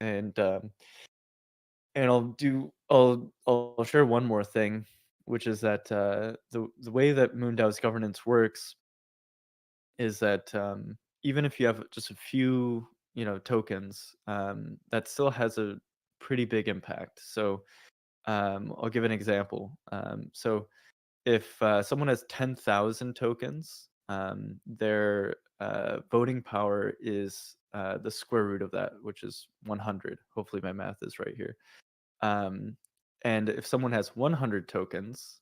And I'll share one more thing, which is that the way that MoonDAO's governance works is that even if you have just a few tokens, that still has a pretty big impact. So I'll give an example. So if someone has 10,000 tokens, their voting power is the square root of that, which is 100. Hopefully my math is right here. Um, and if someone has 100 tokens,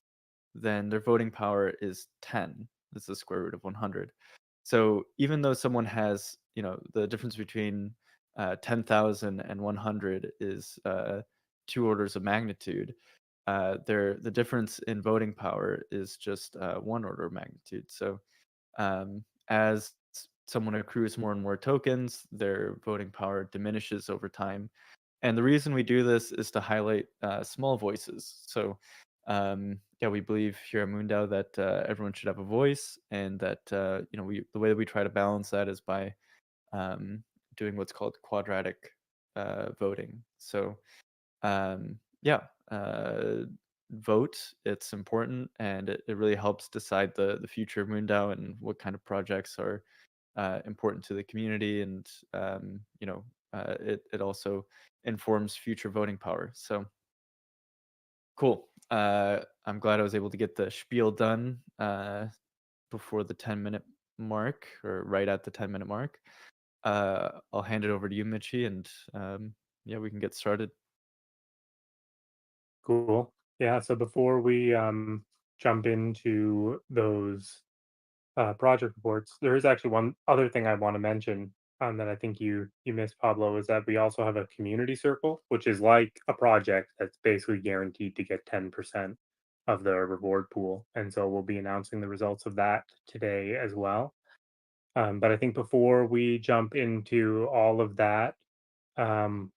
then their voting power is 10. That's the square root of 100. So even though someone has, the difference between 10,000 and 100 is 2 orders of magnitude, the difference in voting power is just 1 order of magnitude. So as someone accrues more and more tokens, their voting power diminishes over time. And the reason we do this is to highlight small voices. So yeah, we believe here at MoonDAO that everyone should have a voice, and that the way that we try to balance that is by doing what's called quadratic voting. So yeah, vote. It's important, and it really helps decide the future of MoonDAO and what kind of projects are important to the community, and it also informs future voting power. So cool. I'm glad I was able to get the spiel done before the 10-minute mark, or right at the 10-minute mark. I'll hand it over to you, Mitchie, and yeah, we can get started. Cool. Yeah, so before we jump into those project reports, there is actually one other thing I want to mention that I think you missed, Pablo, is that we also have a community circle, which is like a project that's basically guaranteed to get 10% of the reward pool. And so we'll be announcing the results of that today as well. But I think before we jump into all of that,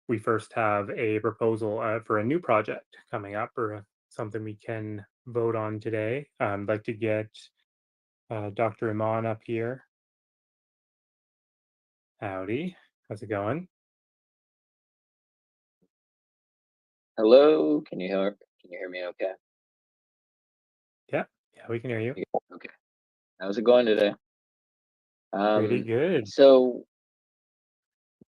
we first have a proposal for a new project coming up, or something we can vote on today. I'd like to get Dr. Eiman up here. Howdy, how's it going? Hello, can you hear me okay? Yeah, yeah, we can hear you. Yeah, okay. How's it going today? Pretty Um, good. so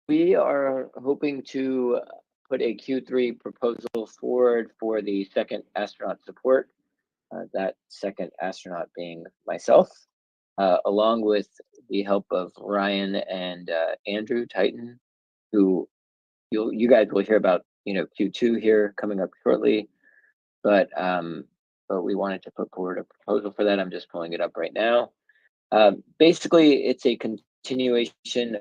we are hoping to put a Q3 proposal forward for the second astronaut support, that second astronaut being myself, along with the help of Ryan and Andrew Titan, who you guys will hear about, Q2 here coming up shortly. But we wanted to put forward a proposal for that. I'm just pulling it up right now. Basically, it's a continuation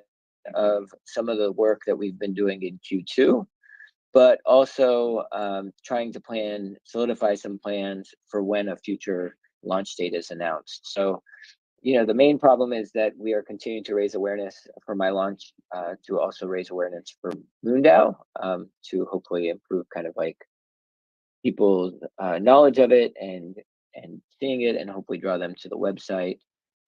of some of the work that we've been doing in Q2, but also trying to solidify some plans for when a future launch date is announced. So, the main problem is that we are continuing to raise awareness for my launch, to also raise awareness for MoonDAO, to hopefully improve kind of like people's knowledge of it, and seeing it, and hopefully draw them to the website.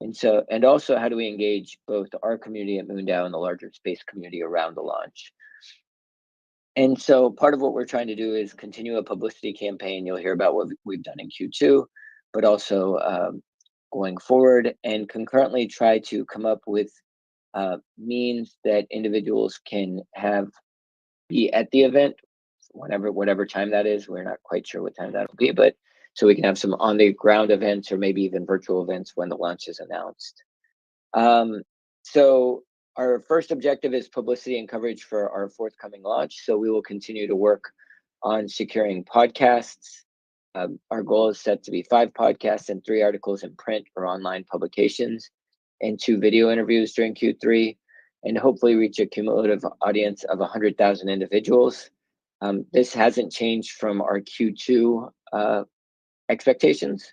And also, how do we engage both our community at MoonDAO and the larger space community around the launch? And so part of what we're trying to do is continue a publicity campaign. You'll hear about what we've done in Q2, but also going forward, and concurrently try to come up with means that individuals can be at the event whatever time that is. We're not quite sure what time that'll be, but so we can have some on the ground events, or maybe even virtual events when the launch is announced. So our first objective is publicity and coverage for our forthcoming launch. So we will continue to work on securing podcasts. Our goal is set to be 5 podcasts and 3 articles in print or online publications, and 2 video interviews during Q3, and hopefully reach a cumulative audience of 100,000 individuals. This hasn't changed from our Q2 expectations.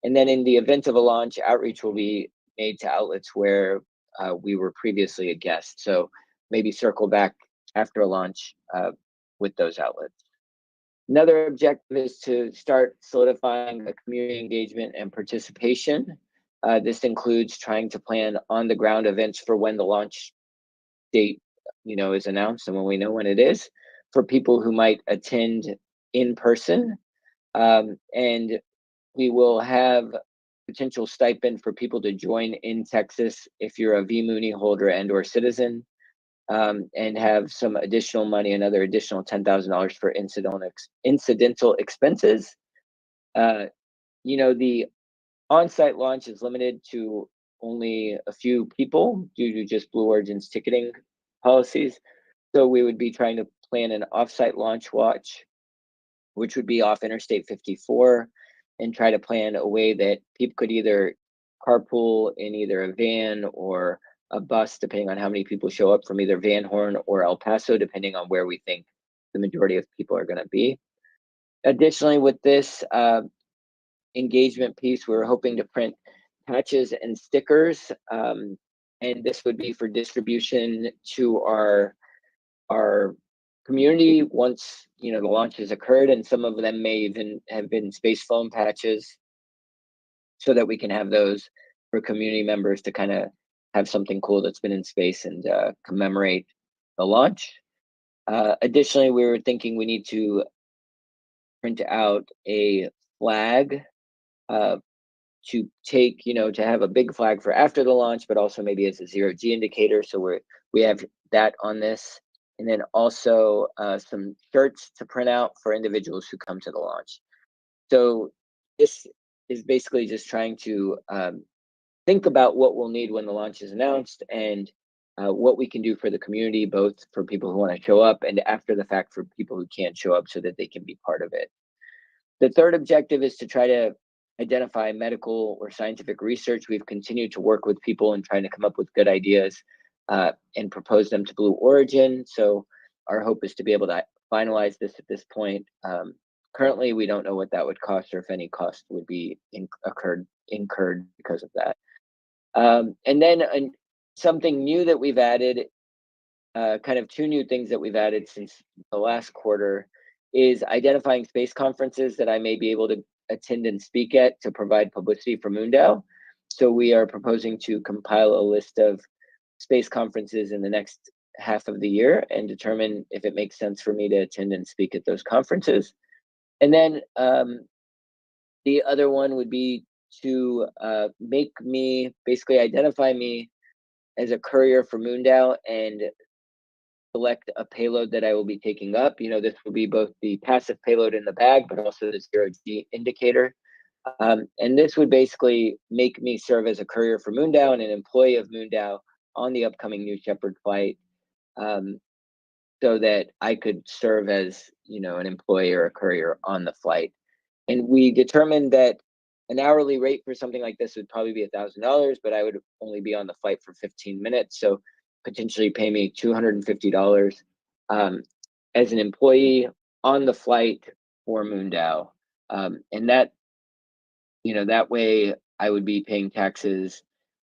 And then in the event of a launch, outreach will be made to outlets where we were previously a guest. So maybe circle back after a launch with those outlets. Another objective is to start solidifying a community engagement and participation. This includes trying to plan on the ground events for when the launch date is announced and when we know when it is, for people who might attend in person. And we will have potential stipend for people to join in Texas if you're a vMooney holder and or citizen, and have some additional money, another additional $10,000 for incidental expenses. The on-site launch is limited to only a few people due to just Blue Origin's ticketing policies. So we would be trying to plan an off-site launch watch, which would be off Interstate 54, and try to plan a way that people could either carpool in either a van or a bus, depending on how many people show up from either Van Horn or El Paso, depending on where we think the majority of people are going to be. Additionally, with this engagement piece, we're hoping to print patches and stickers, and this would be for distribution to our community once the launch has occurred, and some of them may even have been space foam patches, so that we can have those for community members to kind of have something cool that's been in space and commemorate the launch. Additionally, we were thinking we need to print out a flag to take, to have a big flag for after the launch, but also maybe as a zero-G indicator. So we have that on this. And then also some shirts to print out for individuals who come to the launch. So this is basically just trying to think about what we'll need when the launch is announced, and what we can do for the community, both for people who want to show up and after the fact for people who can't show up, so that they can be part of it. The third objective is to try to identify medical or scientific research. We've continued to work with people and trying to come up with good ideas and propose them to Blue Origin. So our hope is to be able to finalize this at this point. Currently, we don't know what that would cost, or if any cost would be incurred because of that. And then something new that we've added, kind of two new things that we've added since the last quarter, is identifying space conferences that I may be able to attend and speak at to provide publicity for MoonDAO. So we are proposing to compile a list of space conferences in the next half of the year and determine if it makes sense for me to attend and speak at those conferences. And then the other one would be to basically identify me as a courier for MoonDAO and select a payload that I will be taking up. This will be both the passive payload in the bag, but also the zero-G indicator. And this would basically make me serve as a courier for MoonDAO and an employee of MoonDAO on the upcoming New Shepard flight, so that I could serve as, an employee or a courier on the flight. And we determined that an hourly rate for something like this would probably be $1,000, but I would only be on the flight for 15 minutes. So potentially pay me $250 as an employee on the flight for MoonDAO. And that, that way I would be paying taxes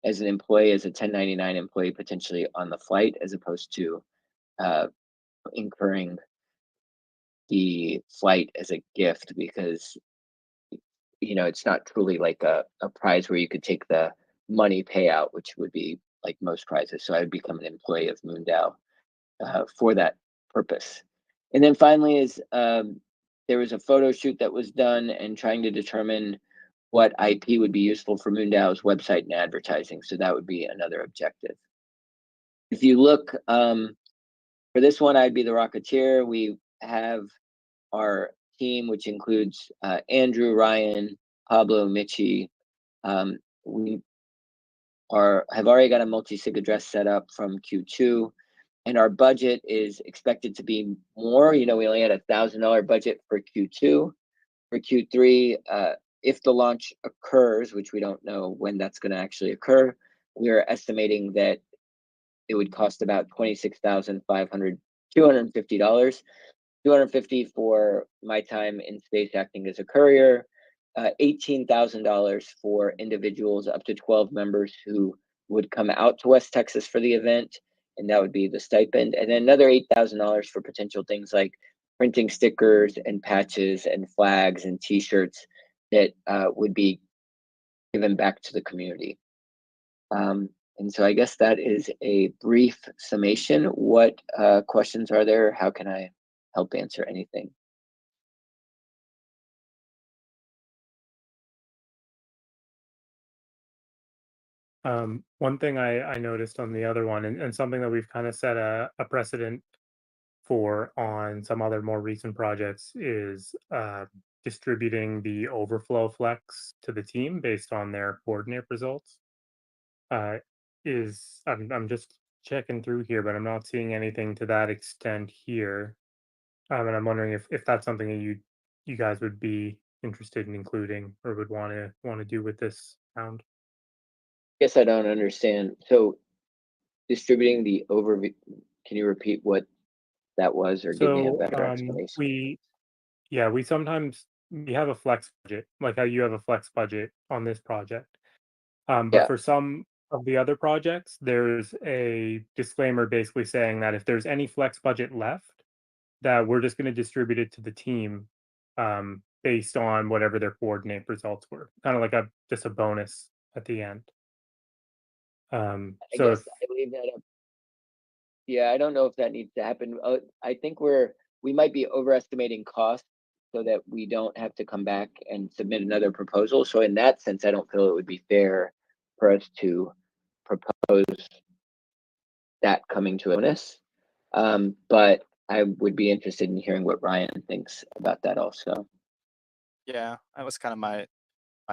as an employee, as a 1099 employee, potentially on the flight, as opposed to incurring the flight as a gift, because it's not truly like a prize where you could take the money payout, which would be like most prizes. So I would become an employee of MoonDAO for that purpose. And then finally is there was a photo shoot that was done and trying to determine what IP would be useful for MoonDAO's website and advertising. So that would be another objective. If you look for this one, I'd be the Rocketeer. We have our team, which includes Andrew, Ryan, Pablo, Michi. We have already got a multi-sig address set up from Q2, and our budget is expected to be more. We only had $1,000 budget for Q2. For Q3, if the launch occurs, which we don't know when that's going to actually occur, we are estimating that it would cost about $26,250. $250 for my time in space acting as a courier, $18,000 for individuals up to 12 members who would come out to West Texas for the event, and that would be the stipend, and then another $8,000 for potential things like printing stickers and patches and flags and T-shirts that would be given back to the community. And so I guess that is a brief summation. What questions are there? How can I help answer anything? One thing I noticed on the other one, and something that we've kind of set a precedent for on some other more recent projects, is distributing the overflow flex to the team based on their coordinate results. Uh, I'm just checking through here, but I'm not seeing anything to that extent here. And I'm wondering if that's something that you guys would be interested in including or would want to do with this round. Guess I don't understand. So distributing the overview, can you repeat what that was or give me a So better explanation? we sometimes we have a flex budget, like how you have a flex budget on this project. But Yeah, for some of the other projects, there's a disclaimer basically saying that if there's any flex budget left, that we're just going to distribute it to the team based on whatever their coordinate results were. Kind of like just a bonus at the end. I So guess if I leave that up. Yeah, I don't know if that needs to happen. I think we might be overestimating costs so that we don't have to come back and submit another proposal. So in that sense, I don't feel it would be fair for us to propose that coming to us. But I would be interested in hearing what Ryan thinks about that also. Yeah, that was kind of my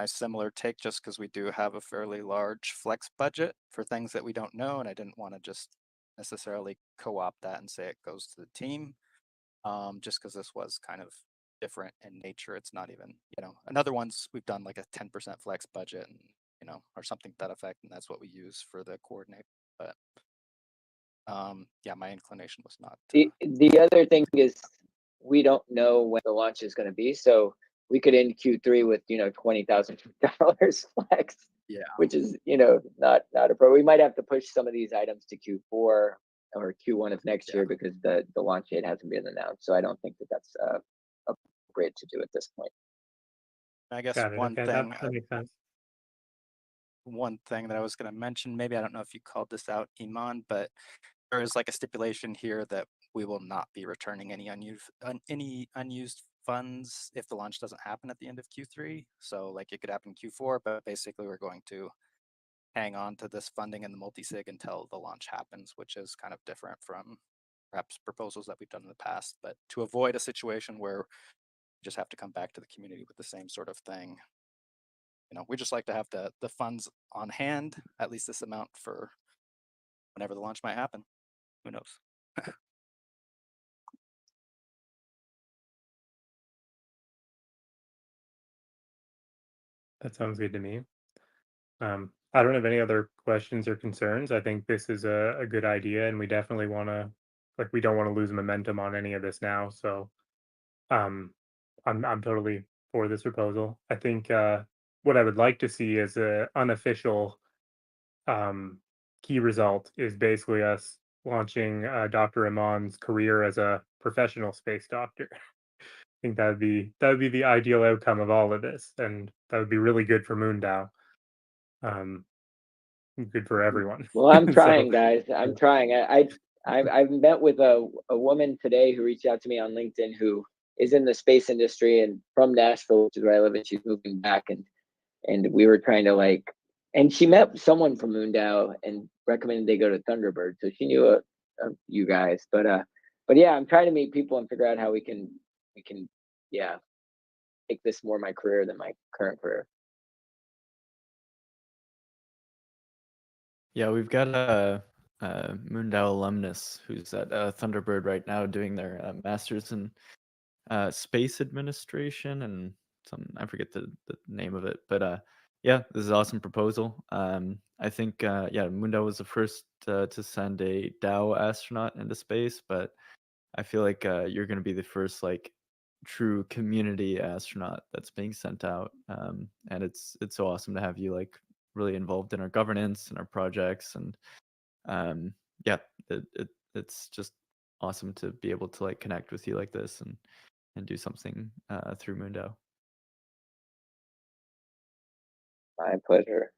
similar take, just because we do have a fairly large flex budget for things that we don't know, and I didn't want to just necessarily co-opt that and say it goes to the team. Just because this was kind of different in nature. It's not even, another one's we've done like a 10% flex budget and, or something to that effect, and that's what we use for the coordinate. But yeah, my inclination was not to. The other thing is we don't know when the launch is going to be, so we could end Q3 with $20,000 flex, Yeah. which is not a pro. We might have to push some of these items to Q4 or Q1 of next year because the launch date hasn't been announced. So I don't think that that's appropriate to do at this point. I guess got it. Okay, that makes sense. One thing that I was going to mention, maybe I don't know if you called this out, Eiman, but there is like a stipulation here that we will not be returning any unused funds if the launch doesn't happen at the end of Q3. So like it could happen in Q4, but basically we're going to hang on to this funding in the multi-sig until the launch happens, which is kind of different from perhaps proposals that we've done in the past. But to avoid a situation where we just have to come back to the community with the same sort of thing, we just like to have the funds on hand, at least this amount, for whenever the launch might happen. Who knows? That sounds good to me. I don't have any other questions or concerns. I think this is a good idea, and we definitely want to, we don't want to lose momentum on any of this now. So, um, I'm totally for this proposal. I think what I would like to see as a unofficial key result is basically us launching Dr. Iman's career as a professional space doctor. I think that would be the ideal outcome of all of this, and that would be really good for MoonDAO. Um, good for everyone. Well, I'm So, trying, guys. I'm trying. I've met with a woman today who reached out to me on LinkedIn who is in the space industry and from Nashville, which is where I live, and she's moving back. And we were trying to and she met someone from MoonDAO and recommended they go to Thunderbird. So she knew you guys, but yeah, I'm trying to meet people and figure out how we can yeah make this more my career than my current career. Yeah, we've got a MoonDAO alumnus who's at Thunderbird right now doing their master's in space administration and I forget the name of it, but yeah, this is an awesome proposal. I think yeah, MoonDAO was the first to send a DAO astronaut into space, but I feel like you're going to be the first true community astronaut that's being sent out, and it's so awesome to have you really involved in our governance and our projects, and yeah, it's just awesome to be able to connect with you like this and do something through MoonDAO. My pleasure.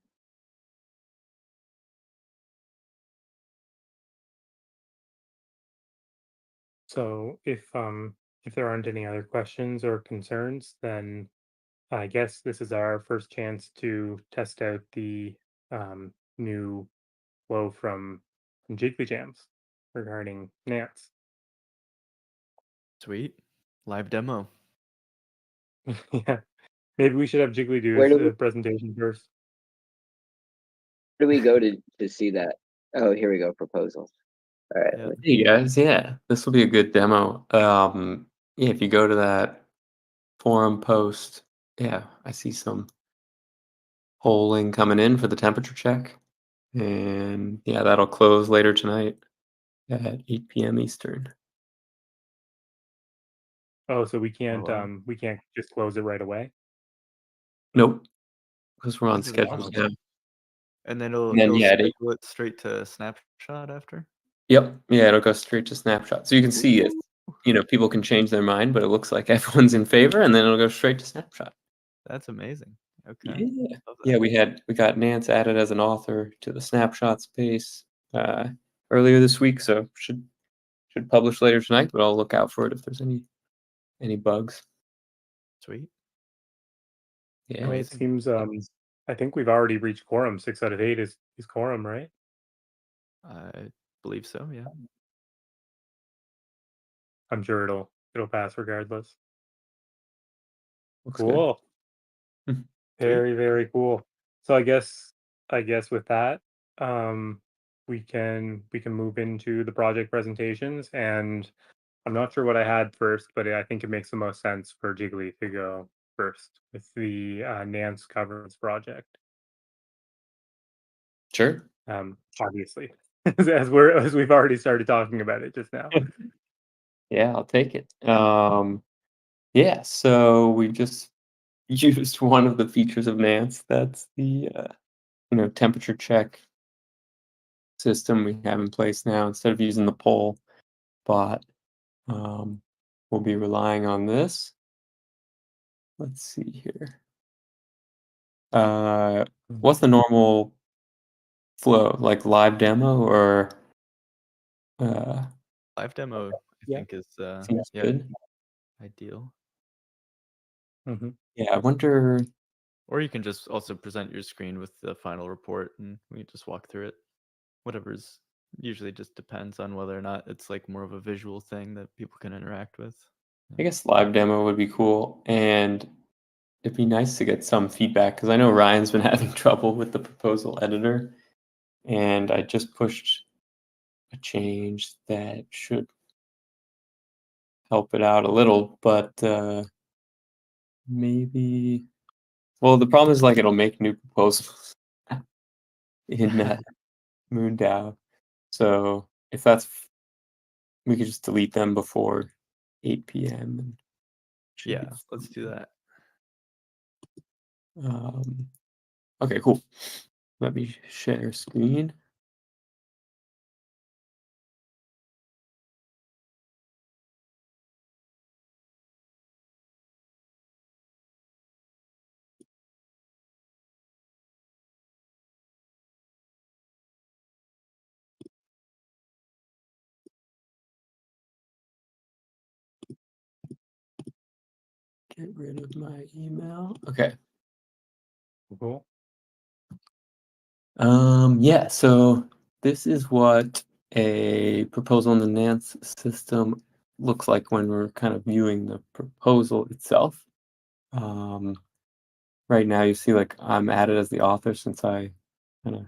So if there aren't any other questions or concerns, then I guess this is our first chance to test out the new flow from Jiggly Jams regarding Nance. Sweet. Live demo. Yeah, maybe we should have Jiggly do Where his do we, presentation first. where do we go to see that? Oh, here we go. Proposals. All right. Yeah. Hey guys, yeah, this will be a good demo. Yeah, if you go to that forum post, yeah, I see some polling coming in for the temperature check, and yeah, that'll close later tonight at 8 p.m. Eastern. Oh, so Oh, wow. we can't just close it right away. Nope, because we're on This is schedule awesome. now. And then And then it'll yeah, schedule it straight to snapshot after. yep, yeah, it'll go straight to snapshot, so you can see it. You know, people can change their mind, but it looks like everyone's in favor, and then it'll go straight to snapshot. That's amazing. Okay. Yeah. Love Yeah, that. we got Nance added as an author to the snapshot space earlier this week, so should publish later tonight, but I'll look out for it if there's any bugs. Sweet. Oh, Yeah. it Amazing. seems I think we've already reached quorum. 6 out of 8 is quorum, right? I believe so, yeah. I'm sure it'll pass regardless. Looks good. Cool. Mhm. Very, very cool. So I guess with that, we can move into the project presentations, and I'm not sure what I had first, but I think it makes the most sense for Jiggly to go first with the Nance governance project. Sure. Obviously, as we've already started talking about it just now. Yeah, I'll take it. Yeah, so we just used one of the features of Nance. That's the temperature check system we have in place now. Instead of using the poll bot, we'll be relying on this. Let's see here. What's the normal flow? Like live demo or Live demo, I Yeah. think, is seems yeah, good? ideal. hmm Yeah, I wonder. Or you can just also present your screen with the final report and we can just walk through it. Whatever's usually just depends on whether or not it's like more of a visual thing that people can interact with. I guess live demo would be cool, and it'd be nice to get some feedback because I know Ryan's been having trouble with the proposal editor, and I just pushed a change that should help it out a little, but maybe. Well, the problem is like it'll make new proposals in MoonDAO. So if we could just delete them before 8 p.m. and should Yeah, be let's do that. Okay, cool. Let me share screen. Get rid of my email. Okay. Cool. Yeah, so this is what a proposal in the Nance system looks like when we're kind of viewing the proposal itself. Right now you see like I'm added as the author since I kind of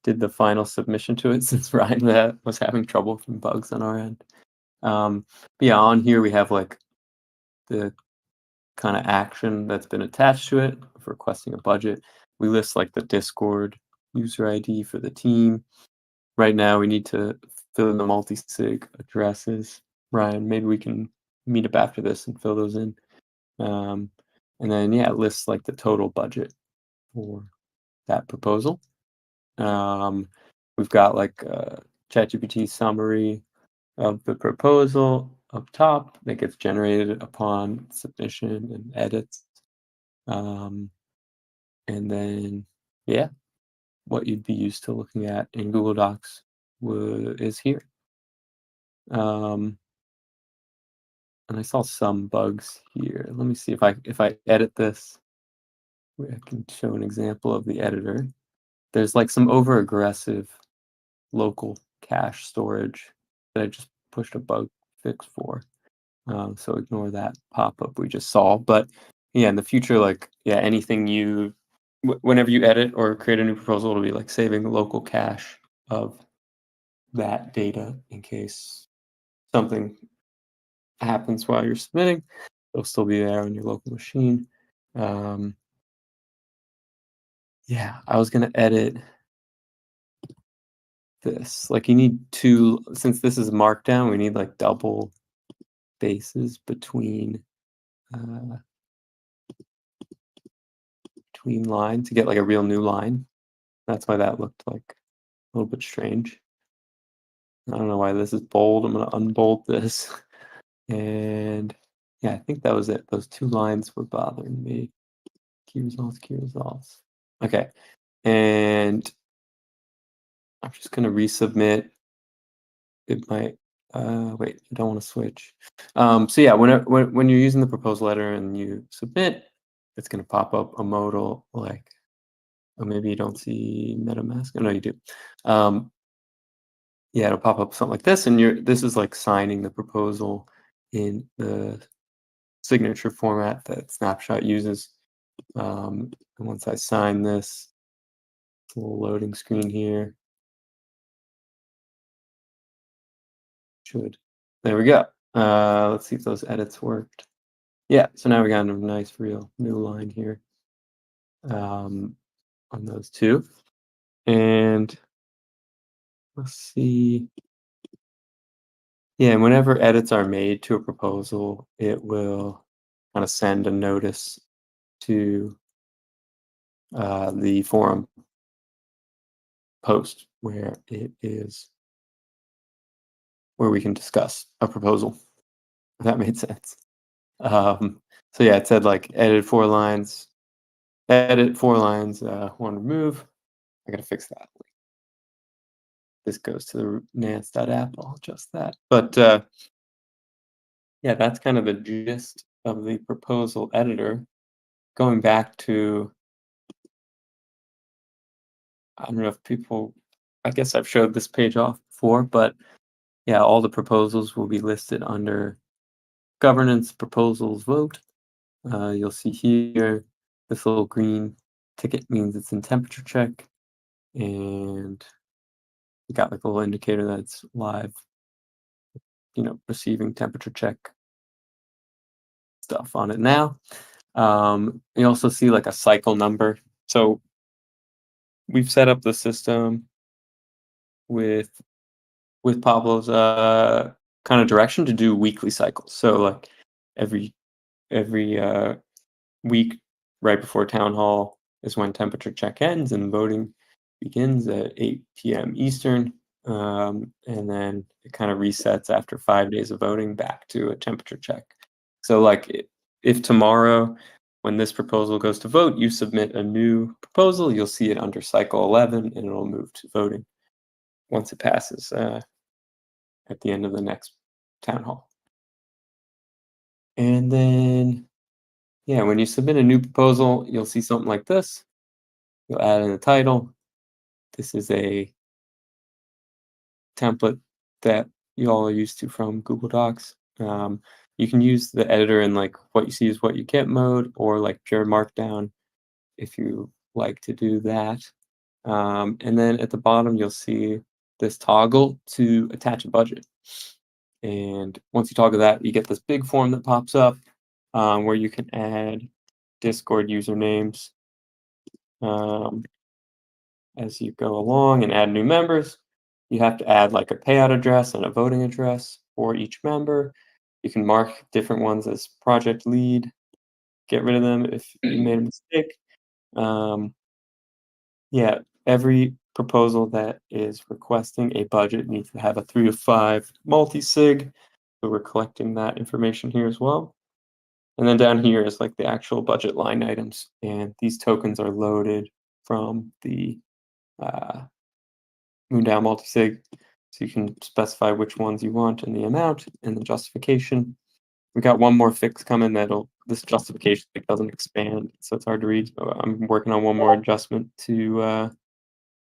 did the final submission to it since Ryan was having trouble from bugs on our end. But yeah, on here we have like the kind of action that's been attached to it for requesting a budget. We list like the Discord user ID for the team. Right now we need to fill in the multi-sig addresses. Ryan, maybe we can meet up after this and fill those in. And then yeah, it lists like the total budget for that proposal. We've got like a ChatGPT summary of the proposal up top that gets generated upon submission and edits. And then, yeah, what you'd be used to looking at in Google Docs is here. and I saw some bugs here. Let me see if I edit this. I can show an example of the editor. There's like some over aggressive local cache storage that I just pushed a bug fix for. So ignore that pop-up we just saw. But yeah, in the future, like, yeah, anything whenever you edit or create a new proposal, it'll be like saving the local cache of that data in case something happens while you're submitting. It'll still be there on your local machine. Yeah, I was gonna edit this. Like, you need two, since this is markdown, we need like double spaces between lines to get like a real new line. That's why that looked like a little bit strange. I don't know why this is bold. I'm gonna unbold this. And yeah, I think that was it. Those two lines were bothering me. Key results. Okay. And I'm just gonna resubmit. It might wait, I don't want to switch. So yeah, when you're using the proposal letter and you submit, it's gonna pop up a modal like, oh, maybe you don't see MetaMask. Oh, no, you do. Yeah, it'll pop up something like this, and this is like signing the proposal in the signature format that Snapshot uses. And once I sign this, it's a little loading screen here. There we go. Let's see if those edits worked. Yeah, so now we got a nice real new line here on those two. And let's see. Yeah, and whenever edits are made to a proposal, it will kind of send a notice to the forum post where we can discuss a proposal, if that made sense. So yeah, it said like edit 4 lines, one remove. I gotta fix that. This goes to the Nance.app. I'll adjust that. But yeah, that's kind of the gist of the proposal editor. Going back to, I don't know if people, I guess I've showed this page off before, but yeah, all the proposals will be listed under governance proposals vote. You'll see here, this little green ticket means it's in temperature check, and we got like a little indicator that it's live, receiving temperature check stuff on it now. You also see like a cycle number. So we've set up the system with Pablo's kind of direction to do weekly cycles. So like every week right before town hall is when temperature check ends and voting begins at 8 p.m. Eastern. And then it kind of resets after 5 days of voting back to a temperature check. So like if tomorrow, when this proposal goes to vote, you submit a new proposal, you'll see it under cycle 11 and it'll move to voting once it passes at the end of the next town hall. And then, yeah, when you submit a new proposal, you'll see something like this. You'll add in the title. This is a template that you all are used to from Google Docs. You can use the editor in like what you see is what you get mode, or like pure markdown if you like to do that. And then at the bottom, you'll see this toggle to attach a budget. And once you toggle that, you get this big form that pops up where you can add Discord usernames as you go along and add new members. You have to add like a payout address and a voting address for each member. You can mark different ones as project lead, get rid of them if you made a mistake. Yeah, every proposal that is requesting a budget needs to have a 3 of 5 multi-sig. So we're collecting that information here as well. And then down here is like the actual budget line items. And these tokens are loaded from the MoonDAO multi-sig. So you can specify which ones you want and the amount and the justification. we got one more fix coming this justification doesn't expand, so it's hard to read. So I'm working on one more adjustment to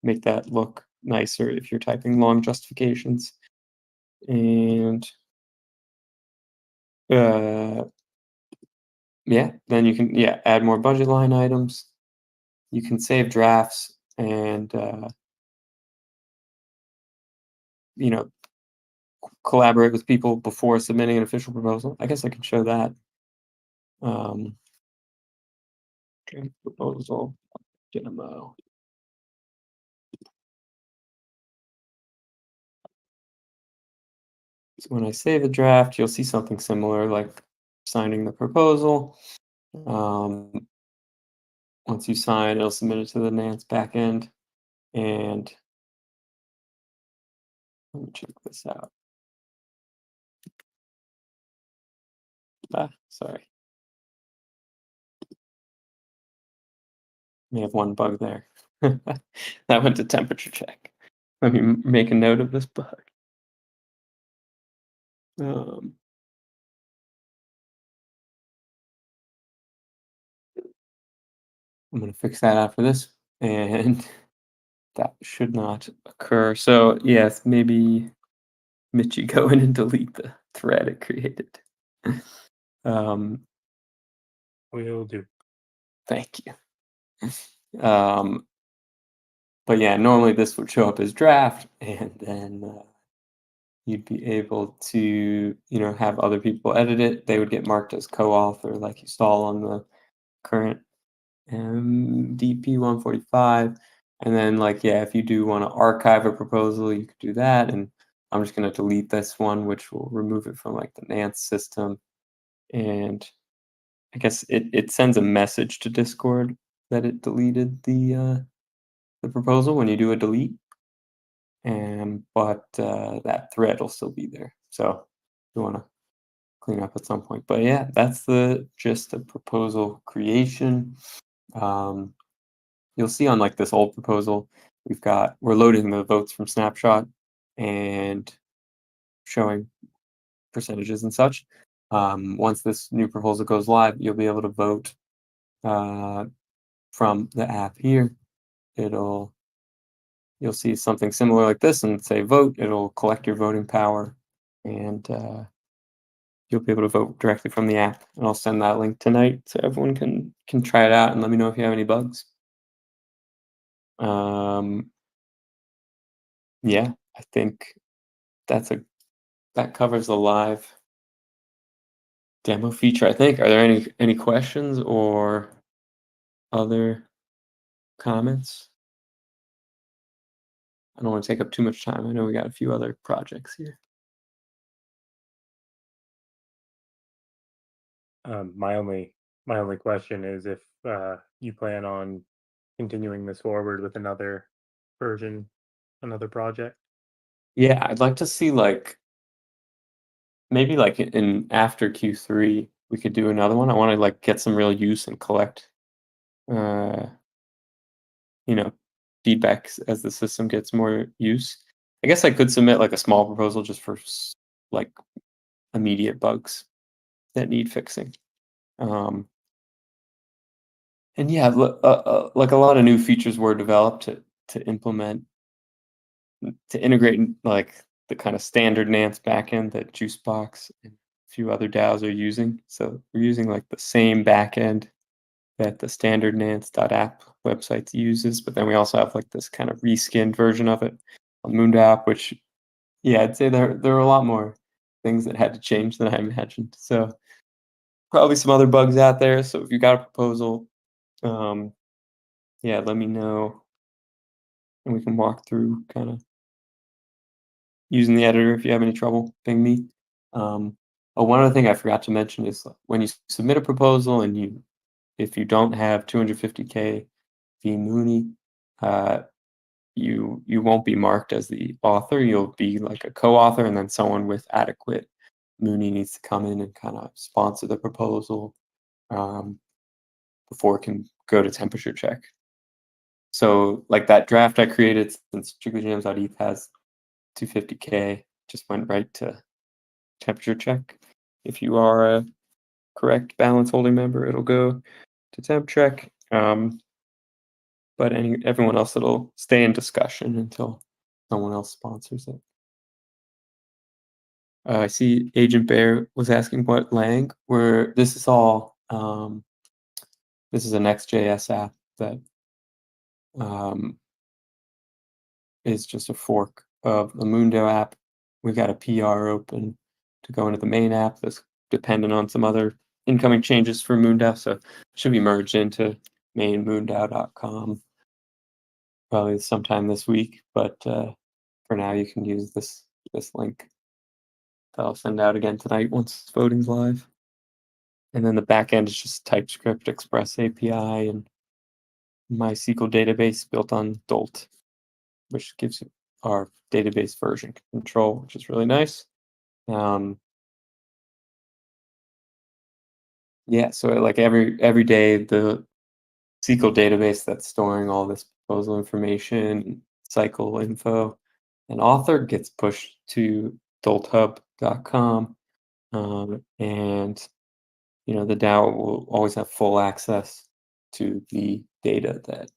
make that look nicer if you're typing long justifications. And yeah, then you can add more budget line items. You can save drafts and collaborate with people before submitting an official proposal. I guess I can show that. Proposal demo. So when I save a draft, you'll see something similar, like signing the proposal. Once you sign, it'll submit it to the Nance backend. And let me check this out. Sorry. May have one bug there. That went to temperature check. Let me make a note of this bug. I'm going to fix that after this, and that should not occur. So yes, maybe Mitchie go in and delete the thread it created. Will do. Thank you. But yeah, normally this would show up as draft, and then you'd be able to, have other people edit it. They would get marked as co-author, like you saw on the current DP 145. And then, if you do want to archive a proposal, you could do that. And I'm just going to delete this one, which will remove it from the Nance system. And I guess it sends a message to Discord that it deleted the proposal when you do a delete. But that thread will still be there. So you want to clean up at some point. But yeah, that's the gist of proposal creation. You'll see on this old proposal, we're loading the votes from Snapshot and showing percentages and such. Once this new proposal goes live, you'll be able to vote from the app here. You'll see something similar like this and say vote. It'll collect your voting power, and you'll be able to vote directly from the app. And I'll send that link tonight so everyone can try it out and let me know if you have any bugs. Yeah, I think that covers the live demo feature. I think. Are there any questions or other comments? I don't want to take up too much time. I know we got a few other projects here. My only question is if you plan on continuing this forward with another version, another project. Yeah, I'd like to see maybe in after Q3 we could do another one. I want to get some real use and collect feedback as the system gets more use. I guess I could submit a small proposal just for immediate bugs that need fixing. And yeah, a lot of new features were developed to implement, to integrate the kind of standard Nance backend that Juicebox and a few other DAOs are using. So we're using the same backend that the standard Nance.app website uses, but then we also have this kind of reskinned version of it on MoonDAO, which I'd say there are a lot more things that had to change than I imagined. So probably some other bugs out there. So if you got a proposal, let me know, and we can walk through kind of using the editor. If you have any trouble, ping me. One other thing I forgot to mention is when you submit a proposal and if you don't have 250K vMooney, you won't be marked as the author. You'll be a co-author, and then someone with adequate Mooney needs to come in and kind of sponsor the proposal before it can go to temperature check. So that draft I created, since JigglyJams.eth has 250K, just went right to temperature check. if you are a correct balance holding member, it'll go to temp check. But everyone else, it'll stay in discussion until someone else sponsors it. I see Agent Bear was asking what Lang, where this is all, this is a Next.js app that is just a fork of the MoonDAO app. We've got a PR open to go into the main app that's dependent on some other incoming changes for MoonDAO, so it should be merged into main moondao.com probably sometime this week, but for now you can use this link that I'll send out again tonight once voting's live. And then the backend is just TypeScript Express API and MySQL database built on Dolt, which gives our database version control, which is really nice. Yeah, so like every day, the SQL database that's storing all this proposal information, cycle info, and author gets pushed to dolthub.com, and the DAO will always have full access to the data that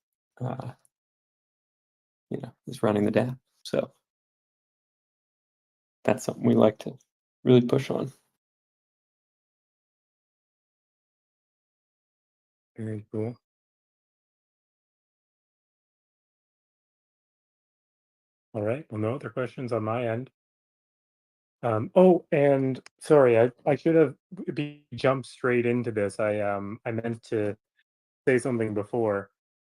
is running the DAO. So that's something we like to really push on. Very cool. All right. Well, no other questions on my end. Oh, and sorry, I should have jumped straight into this. I meant to say something before,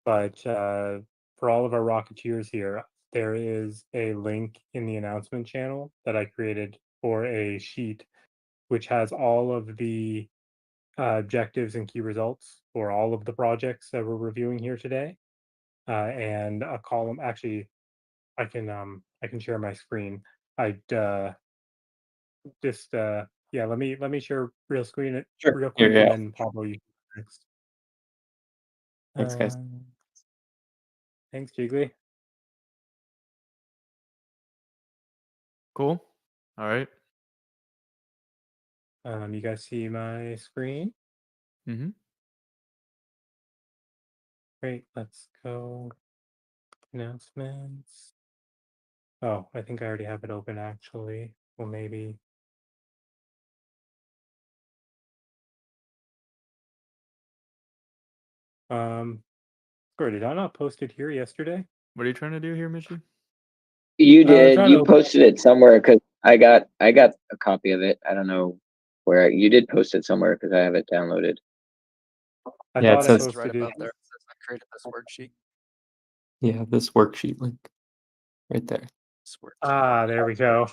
but for all of our Rocketeers here, there is a link in the announcement channel that I created for a sheet, which has all of the objectives and key results for all of the projects that we're reviewing here today, and a column. Actually, I can share my screen. I just yeah, let me share real screen Sure. real quick, Yeah. and then Pablo, you can next. Thanks, guys. Thanks, Jiggly. Cool. All right. You guys see my screen? Mm-hmm. Great. Let's go announcements. Oh, I think I already have it open actually. Well, maybe. Sorry, did I not post it here yesterday? What are you trying to do here, Michi? You did. trying You to- posted it somewhere because I got a copy of it. I don't know where you did post it somewhere because I have it downloaded. I Yeah, it thought I says- posted right it. above there. It says I created this worksheet. Yeah, this worksheet link right there. This worksheet. Ah, there we go.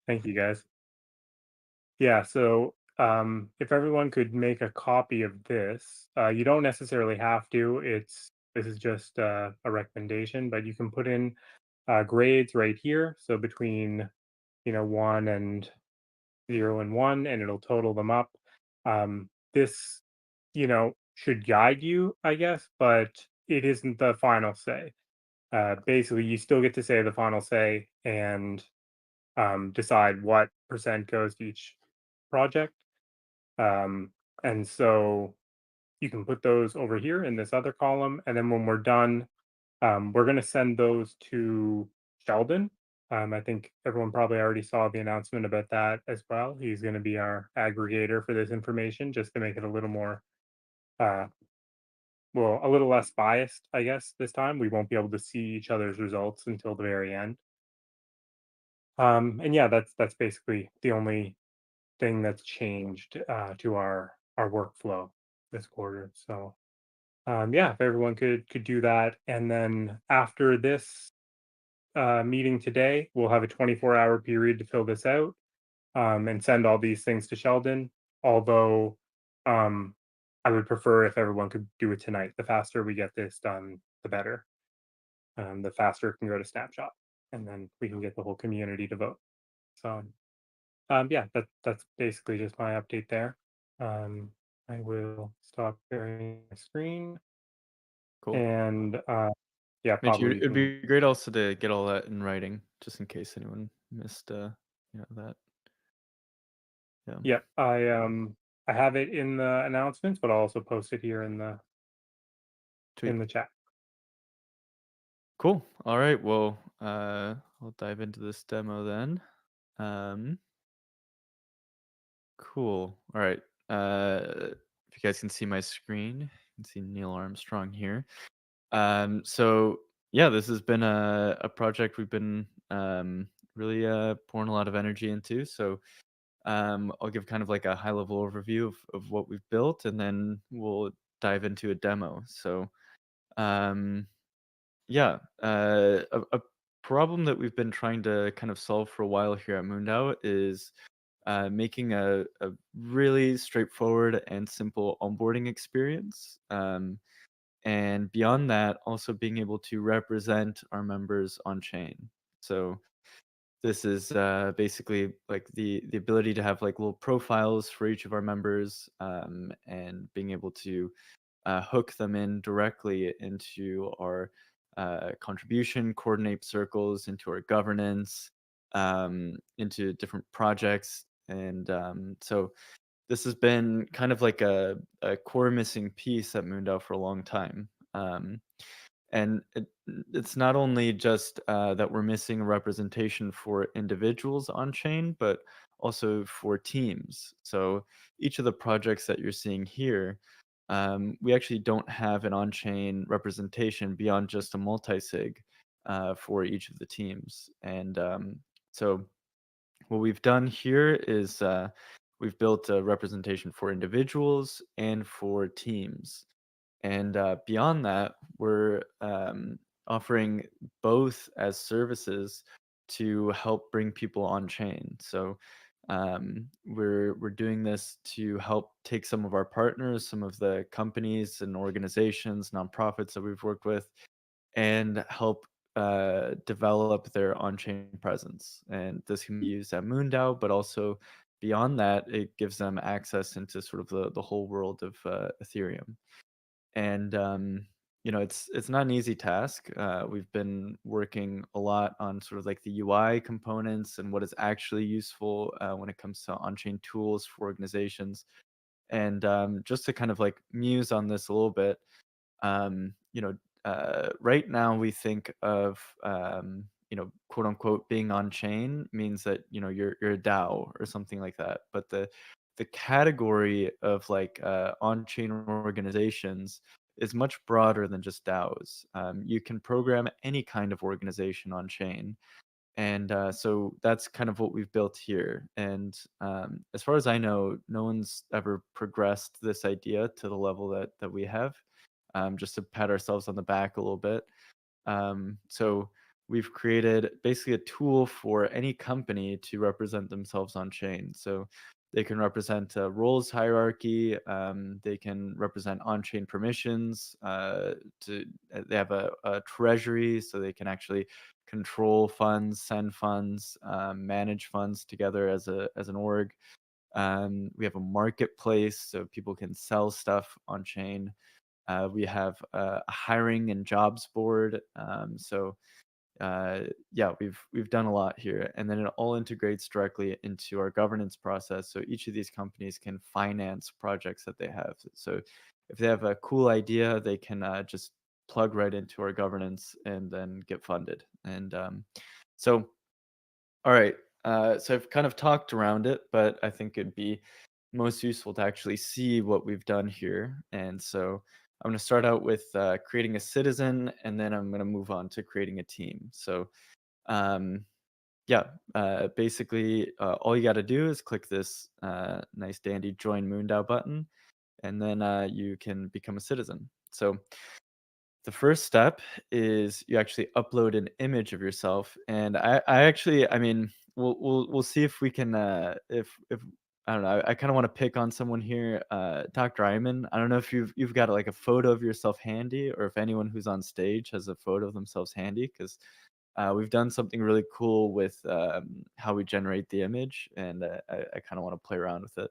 Thank you, guys. Yeah, so if everyone could make a copy of this, you don't necessarily have to. This is just a recommendation, but you can put in grades right here. So between 1 and 0 and 1, and it'll total them up. This should guide you, I guess, but it isn't the final say. Basically, you still get to say the final say and decide what percent goes to each project. And so you can put those over here in this other column. And then when we're done, we're going to send those to Sheldon. I think everyone probably already saw the announcement about that as well. He's going to be our aggregator for this information just to make it a little more, a little less biased, I guess, this time. We won't be able to see each other's results until the very end. And yeah, that's basically the only thing that's changed to our workflow this quarter. So yeah, if everyone could do that, and then after this meeting today, we'll have a 24-hour period to fill this out and send all these things to Sheldon. Although I would prefer if everyone could do it tonight. The faster we get this done, the better. The faster it can go to Snapshot, and then we can get the whole community to vote. So yeah, that's basically just my update there. I will stop sharing my screen. Cool. And yeah, Michi, probably it'd be great also to get all that in writing, just in case anyone missed that. Yeah. Yep, I have it in the announcements, but I'll also post it here in the Sweet. chat. Cool. All right. Well, I'll dive into this demo then. Cool. All right. If you guys can see my screen, you can see Neil Armstrong here. So yeah, this has been a project we've been really pouring a lot of energy into. So I'll give kind of like a high level overview of what we've built, and then we'll dive into a demo. So um, yeah, a problem that we've been trying to kind of solve for a while here at MoonDAO is making a really straightforward and simple onboarding experience. And beyond that, also being able to represent our members on chain. So this is basically like the ability to have like little profiles for each of our members, and being able to hook them in directly into our contribution coordinate circles, into our governance, into different projects. And so this has been kind of like a core missing piece at MoonDAO for a long time. And it's not only just that we're missing a representation for individuals on chain, but also for teams. So each of the projects that you're seeing here, we actually don't have an on-chain representation beyond just a multi-sig for each of the teams. And so what we've done here is we've built a representation for individuals and for teams. And beyond that, we're offering both as services to help bring people on chain. So we're doing this to help take some of our partners, some of the companies and organizations, nonprofits that we've worked with, and help develop their on-chain presence. And this can be used at MoonDAO, but also beyond that, it gives them access into sort of the whole world of Ethereum. And it's not an easy task. We've been working a lot on sort of like the UI components and what is actually useful when it comes to on-chain tools for organizations. And just to kind of like muse on this a little bit, um, you know, right now we think of quote unquote being on chain means that you're a DAO or something like that. But the category of like on chain organizations is much broader than just DAOs. You can program any kind of organization on chain. And so that's kind of what we've built here. And as far as I know, no one's ever progressed this idea to the level that we have. Just to pat ourselves on the back a little bit. So we've created basically a tool for any company to represent themselves on chain. So they can represent a roles hierarchy. They can represent on-chain permissions. They have a treasury, so they can actually control funds, send funds, manage funds together as an org. We have a marketplace, so people can sell stuff on chain. We have a hiring and jobs board. Yeah, we've done a lot here, and then it all integrates directly into our governance process. So each of these companies can finance projects that they have. So if they have a cool idea, they can just plug right into our governance and then get funded. And so, all right. So I've kind of talked around it, but I think it'd be most useful to actually see what we've done here. And so I'm going to start out with creating a citizen, and then I'm going to move on to creating a team. So um, yeah, basically all you got to do is click this nice dandy join MoonDAO button, and then you can become a citizen. So the first step is you actually upload an image of yourself, and I mean, we'll see if we can if I don't know. I kind of want to pick on someone here, Dr. Eiman. I don't know if you've got like a photo of yourself handy, or if anyone who's on stage has a photo of themselves handy, because we've done something really cool with how we generate the image, and I kind of want to play around with it.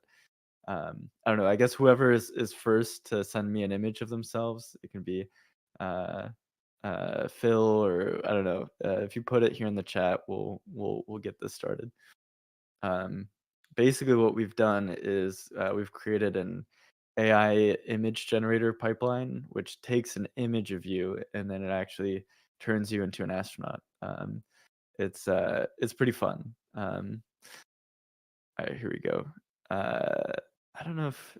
I don't know. I guess whoever is first to send me an image of themselves, it can be uh, Phil, or I don't know. If you put it here in the chat, we'll get this started. Um, basically what we've done is we've created an AI image generator pipeline, which takes an image of you and then it actually turns you into an astronaut. It's pretty fun. All right, here we go. I don't know if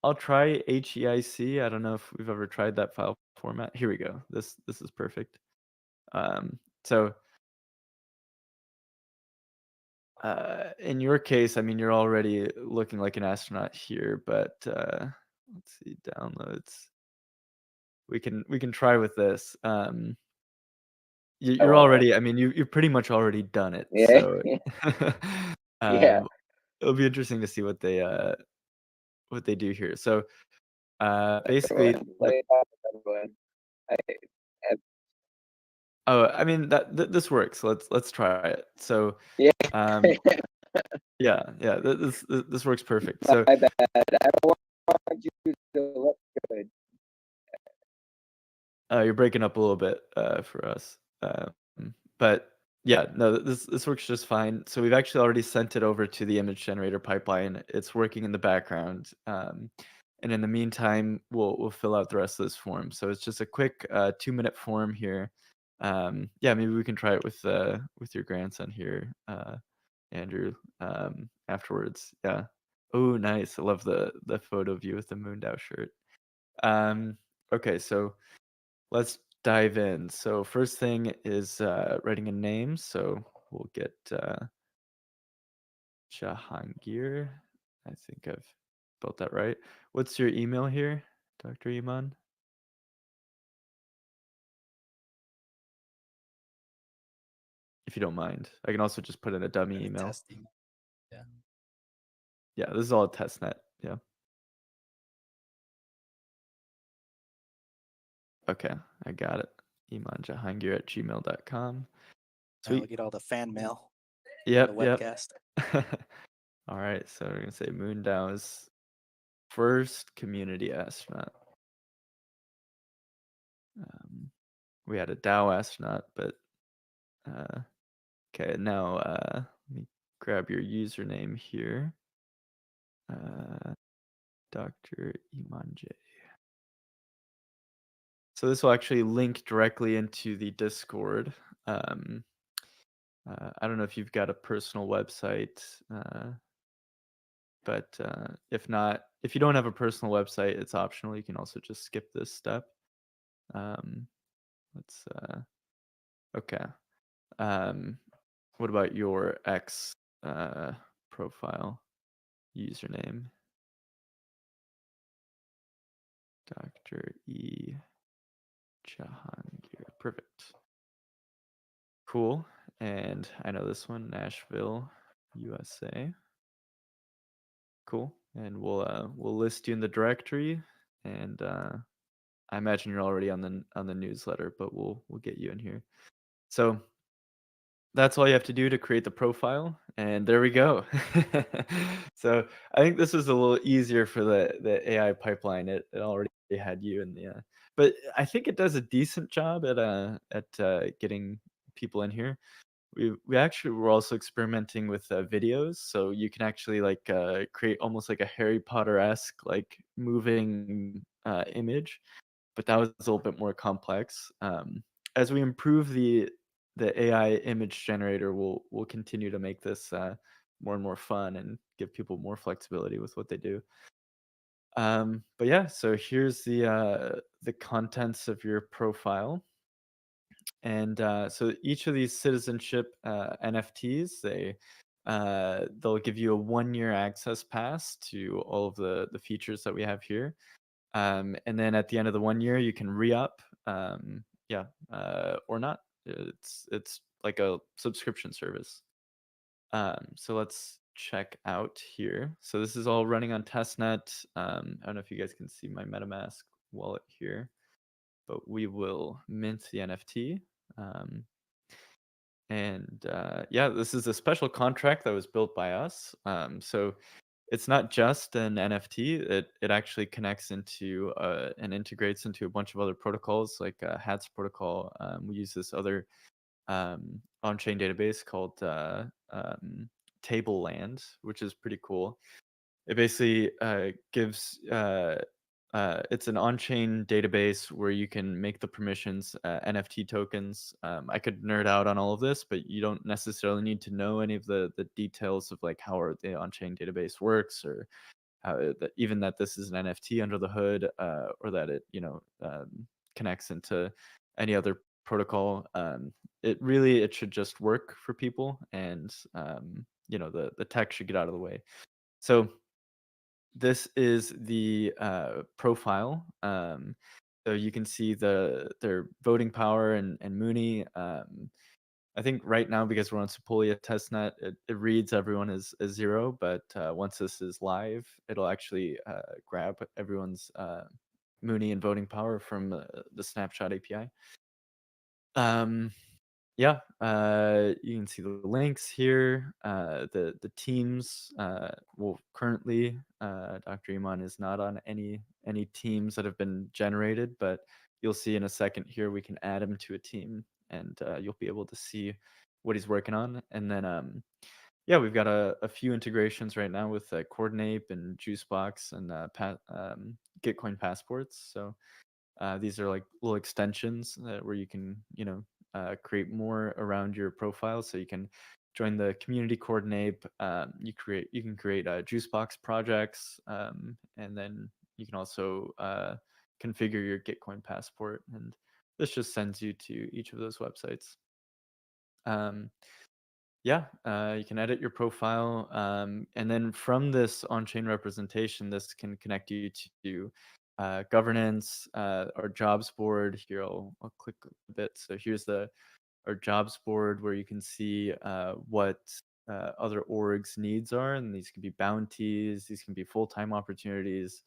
I'll try HEIC. I don't know if we've ever tried that file format. Here we go. This is perfect. So in your case, I mean, you're already looking like an astronaut here, but let's see, downloads. We can try with this. You're already, I mean, you've pretty much already done it. Yeah. So Yeah. it'll be interesting to see what they do here. So basically, Everyone. oh, I mean this works. Let's try it. So Yeah. yeah, this works perfect. So My bad. I want you to look good. you're breaking up a little bit for us, but yeah, no, this works just fine. So we've actually already sent it over to the image generator pipeline. It's working in the background, and in the meantime, we'll fill out the rest of this form. So it's just a quick 2-minute form here. Yeah, maybe we can try it with your grandson here, Andrew, afterwards. Yeah. Oh, nice. I love the photo of you with the MoonDAO shirt. Okay, so let's dive in. So first thing is writing a name. So we'll get Jahangir. I think I've spelled that right. What's your email here, Dr. Eiman? If you don't mind. I can also just put in a dummy email. Testing. Yeah. Yeah, this is all a test net. Yeah. Okay, I got it. Eimanjahangir@gmail.com. Now we'll Sweet. get all the fan mail. Yep, The webcast. All right, so we're gonna say MoonDAO's first community astronaut. We had a DAO astronaut, but okay. Now let me grab your username here, Dr. Eiman J. So this will actually link directly into the Discord. I don't know if you've got a personal website, but if not, if you don't have a personal website, it's optional. You can also just skip this step. Let's okay. What about your X profile username? Dr. E. Jahangir. Perfect. Cool. And I know this one, Nashville, USA. Cool. And we'll list you in the directory, and I imagine you're already on the newsletter, but we'll get you in here. So that's all you have to do to create the profile, and there we go. So I think this is a little easier for the AI pipeline. It already had you in the, but I think it does a decent job at getting people in here. We actually were also experimenting with videos, so you can actually like create almost like a Harry Potter-esque like moving image, but that was a little bit more complex. As we improve the AI image generator, we'll continue to make this more and more fun and give people more flexibility with what they do. But yeah, so here's the contents of your profile. And so each of these citizenship NFTs, they'll give you a 1-year access pass to all of the features that we have here. And then at the end of the 1 year, you can re-up, or not. It's like a subscription service. So let's check out here. So this is all running on testnet. I don't know if you guys can see my MetaMask wallet here, but we will mint the NFT. And yeah, this is a special contract that was built by us. So it's not just an NFT. It actually connects into and integrates into a bunch of other protocols like HATS protocol. We use this other on-chain database called Tableland, which is pretty cool. It basically gives it's an on-chain database where you can make the permissions NFT tokens. I could nerd out on all of this, but you don't necessarily need to know any of the details of like how the on-chain database works, or how even that this is an NFT under the hood, or that it connects into any other protocol. It should just work for people, and the tech should get out of the way. So this is the profile. So you can see their voting power and Mooney. I think right now, because we're on Sepolia testnet, it reads everyone as 0, but once this is live, it'll actually grab everyone's Mooney and voting power from the snapshot API. Yeah, you can see the links here. The teams. Well, currently, Dr. Eiman is not on any teams that have been generated, but you'll see in a second here we can add him to a team, and you'll be able to see what he's working on. And then, yeah, we've got a few integrations right now with Coordinape and Juicebox and Gitcoin passports. So these are like little extensions where you can, create more around your profile. So you can join the community Coordinape. You can create Juicebox projects, and then you can also configure your Gitcoin passport, and this just sends you to each of those websites. Yeah, you can edit your profile, and then from this on-chain representation, this can connect you to governance, our jobs board. Here, I'll click a bit. So here's our jobs board, where you can see what other orgs' needs are, and these can be bounties, these can be full-time opportunities,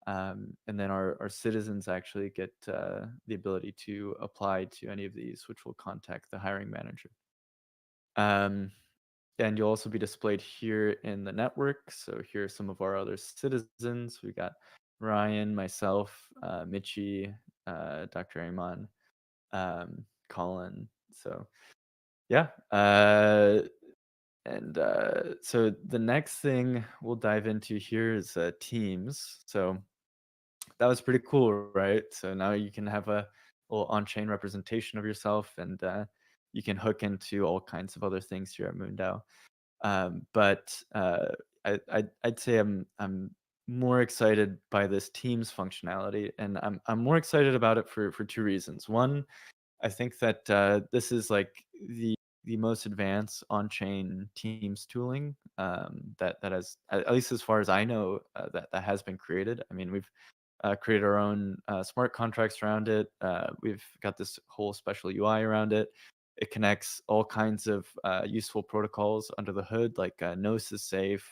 and then our citizens actually get the ability to apply to any of these, which will contact the hiring manager. And you'll also be displayed here in the network. So here are some of our other citizens. We got Ryan, myself, Michi, Dr. Eiman, Colin. So yeah. So the next thing we'll dive into here is teams. So that was pretty cool, right? So now you can have a little on-chain representation of yourself, and you can hook into all kinds of other things here at MoonDAO. But I'd say I'm more excited by this Teams functionality, and I'm more excited about it for 2 reasons. One, I think that this is like the most advanced on-chain Teams tooling that has, at least as far as I know, that has been created. I mean, we've created our own smart contracts around it. We've got this whole special UI around it. It connects all kinds of useful protocols under the hood, like Gnosis Safe,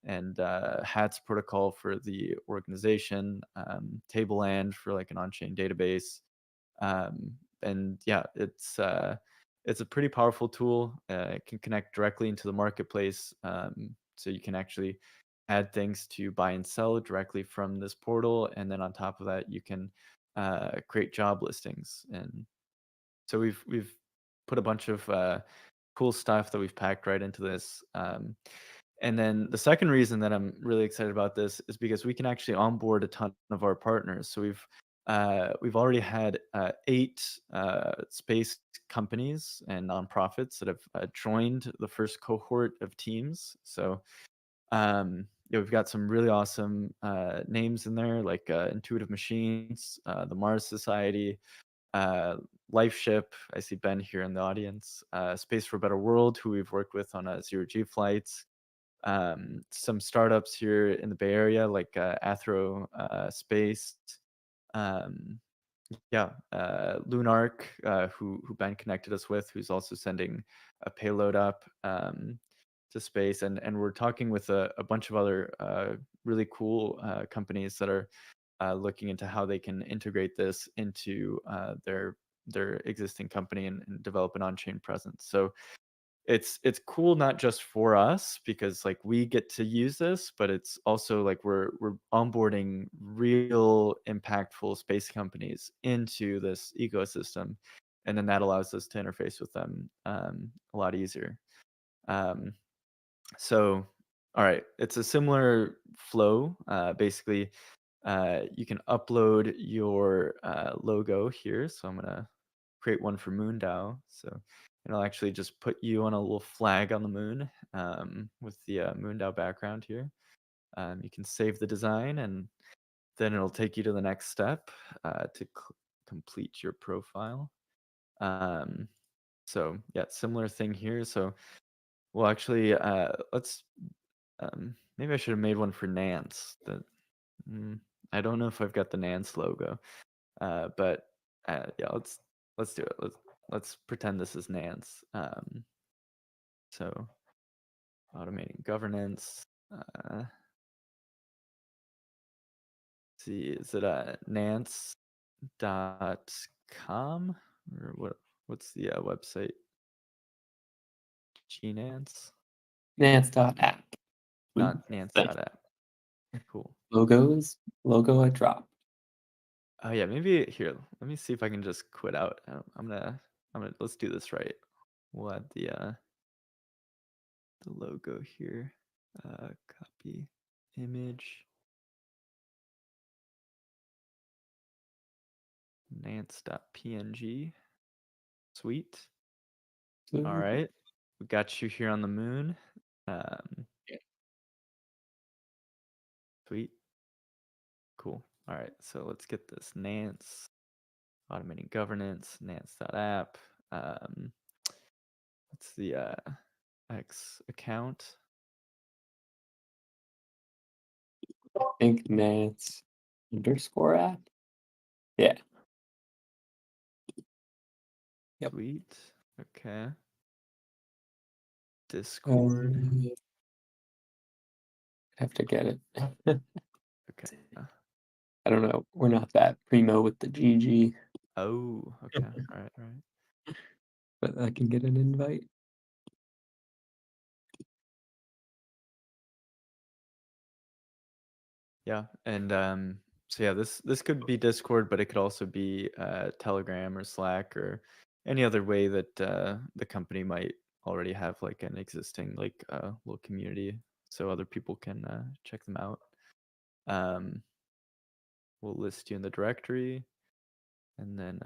and HATS protocol for the organization, Tableland for like an on-chain database. And yeah, it's a pretty powerful tool. It can connect directly into the marketplace, so you can actually add things to buy and sell directly from this portal, and then on top of that, you can create job listings. And so we've put a bunch of cool stuff that we've packed right into this. And then the second reason that I'm really excited about this is because we can actually onboard a ton of our partners. So we've already had 8 space companies and nonprofits that have joined the first cohort of teams. So yeah, we've got some really awesome names in there, like Intuitive Machines, the Mars Society, LifeShip. I see Ben here in the audience. Space for a Better World, who we've worked with on zero-G flights. Some startups here in the Bay Area, like Athro Space. Yeah, Lunark, who Ben connected us with, who's also sending a payload up to space. And we're talking with a bunch of other really cool companies that are looking into how they can integrate this into their existing company and develop an on-chain presence. So it's cool not just for us, because like we get to use this, but it's also like we're onboarding real impactful space companies into this ecosystem, and then that allows us to interface with them a lot easier. So, all right, it's a similar flow. Basically, you can upload your logo here. So I'm gonna create one for MoonDAO. So it'll actually just put you on a little flag on the moon with the MoonDAO background here. You can save the design, and then it'll take you to the next step to complete your profile. So yeah, similar thing here. So we'll actually let's maybe I should have made one for Nance. I don't know if I've got the Nance logo, but yeah, let's do it. Let's pretend this is Nance. So automating governance. See, is it nance.com or what's the website? Gnance? Nance.app. Not nance.app. Cool. Logo I dropped. Oh yeah, maybe here. Let me see if I can just quit out. I'm gonna let's do this right. We'll add the logo here. Copy image. Nance.png. Sweet. All right. We got you here on the moon. Sweet. Cool. All right. So let's get this Nance. Automating governance. Nance.app. What's the X account? I think Nance _app. Yeah. Yep. Sweet. Okay. Discord. Have to get it. Okay. I don't know. We're not that primo with the GG, Oh, okay. All right. but I can get an invite. Yeah, and so yeah, this could be Discord, but it could also be Telegram or Slack or any other way that the company might already have like an existing like little community, so other people can check them out. We'll list you in the directory, and then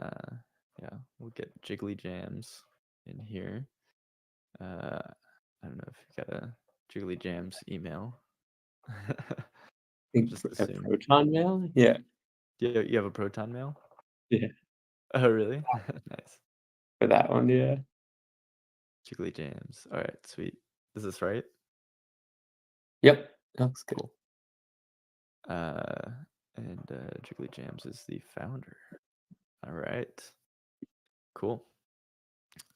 yeah, we'll get Jiggly Jams in here. I don't know if you got a Jiggly Jams email. Think Just a assume. Proton mail? Yeah. You have a Proton mail? Yeah. Oh, really? Nice. For that one, yeah. Jiggly Jams. All right, sweet. Is this right? Yep. That looks good. Cool. And Jiggly Jams is the founder. All right. Cool.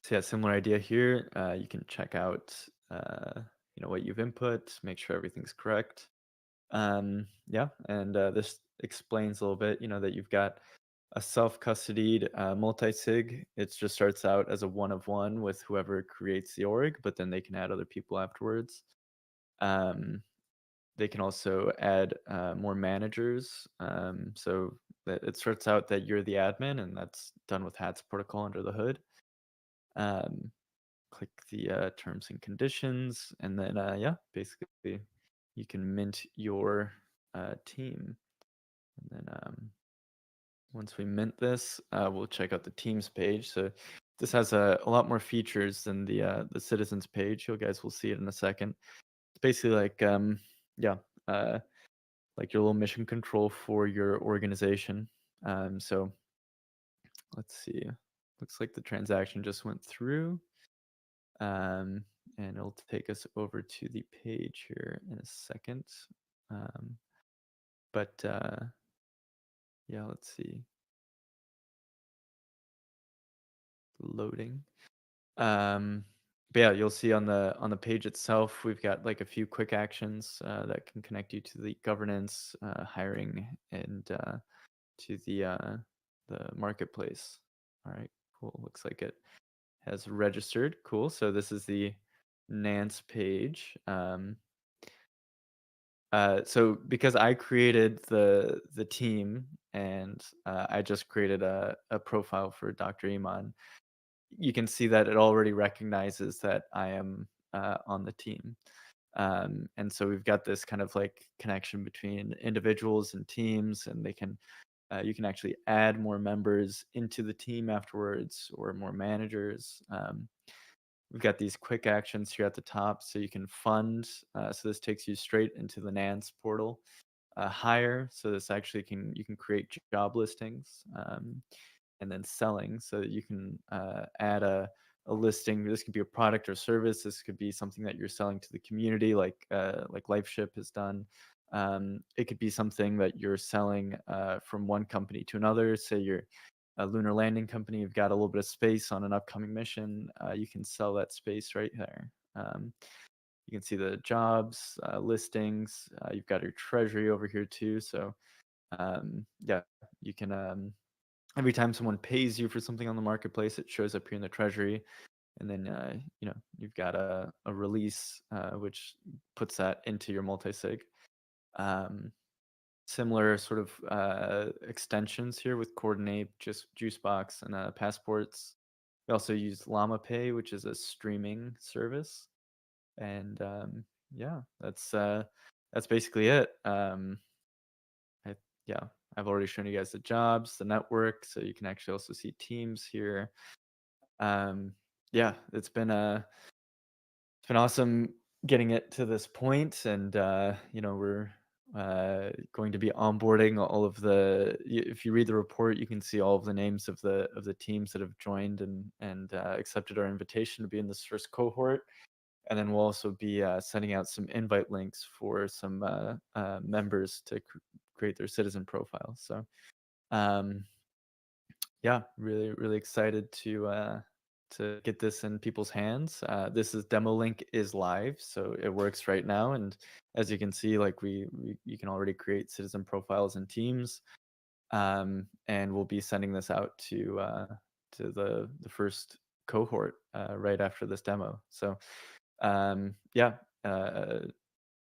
So yeah, similar idea here. You can check out what you've input, make sure everything's correct. Yeah, and this explains a little bit, that you've got a self-custodied multi-sig. It just starts out as a 1 of 1 with whoever creates the org, but then they can add other people afterwards. They can also add more managers. So that it starts out that you're the admin, and that's done with HATS protocol under the hood. Click the terms and conditions, and then yeah, basically you can mint your team. And then once we mint this, we'll check out the teams page. So this has a lot more features than the citizens page. You guys will see it in a second. It's basically like yeah, like your little mission control for your organization. So let's see. Looks like the transaction just went through. And it'll take us over to the page here in a second. But yeah, let's see. Loading. But yeah, you'll see on the page itself, we've got like a few quick actions that can connect you to the governance, hiring, and to the marketplace. All right, cool. Looks like it has registered. Cool. So this is the Nance page. So because I created the team and I just created a profile for Dr. Eiman, you can see that it already recognizes that I am on the team. And so we've got this kind of like connection between individuals and teams, and they can you can actually add more members into the team afterwards, or more managers. We've got these quick actions here at the top, so you can fund. So this takes you straight into the Nance portal. Hire, so this actually you can create job listings, and then selling, so that you can add a listing. This could be a product or service. This could be something that you're selling to the community, like LifeShip has done. It could be something that you're selling from one company to another. Say you're a lunar landing company, you've got a little bit of space on an upcoming mission. You can sell that space right there. You can see the jobs, listings. You've got your treasury over here too. So yeah, you can every time someone pays you for something on the marketplace, it shows up here in the treasury. And then you've got a release, which puts that into your multi-sig. Similar sort of extensions here with Coordinate, just Juicebox, and passports. We also use Llama Pay, which is a streaming service. And yeah, that's basically it. Yeah, I've already shown you guys the jobs, the network, so you can actually also see teams here. Yeah, it's been awesome getting it to this point, and we're going to be onboarding all of if you read the report, you can see all of the names of the teams that have joined and accepted our invitation to be in this first cohort. And then we'll also be sending out some invite links for some members to create their citizen profile. So yeah, really, really excited to get this in people's hands. This demo link is live, so it works right now. And as you can see, like you can already create citizen profiles in teams. And we'll be sending this out to the first cohort right after this demo. So yeah,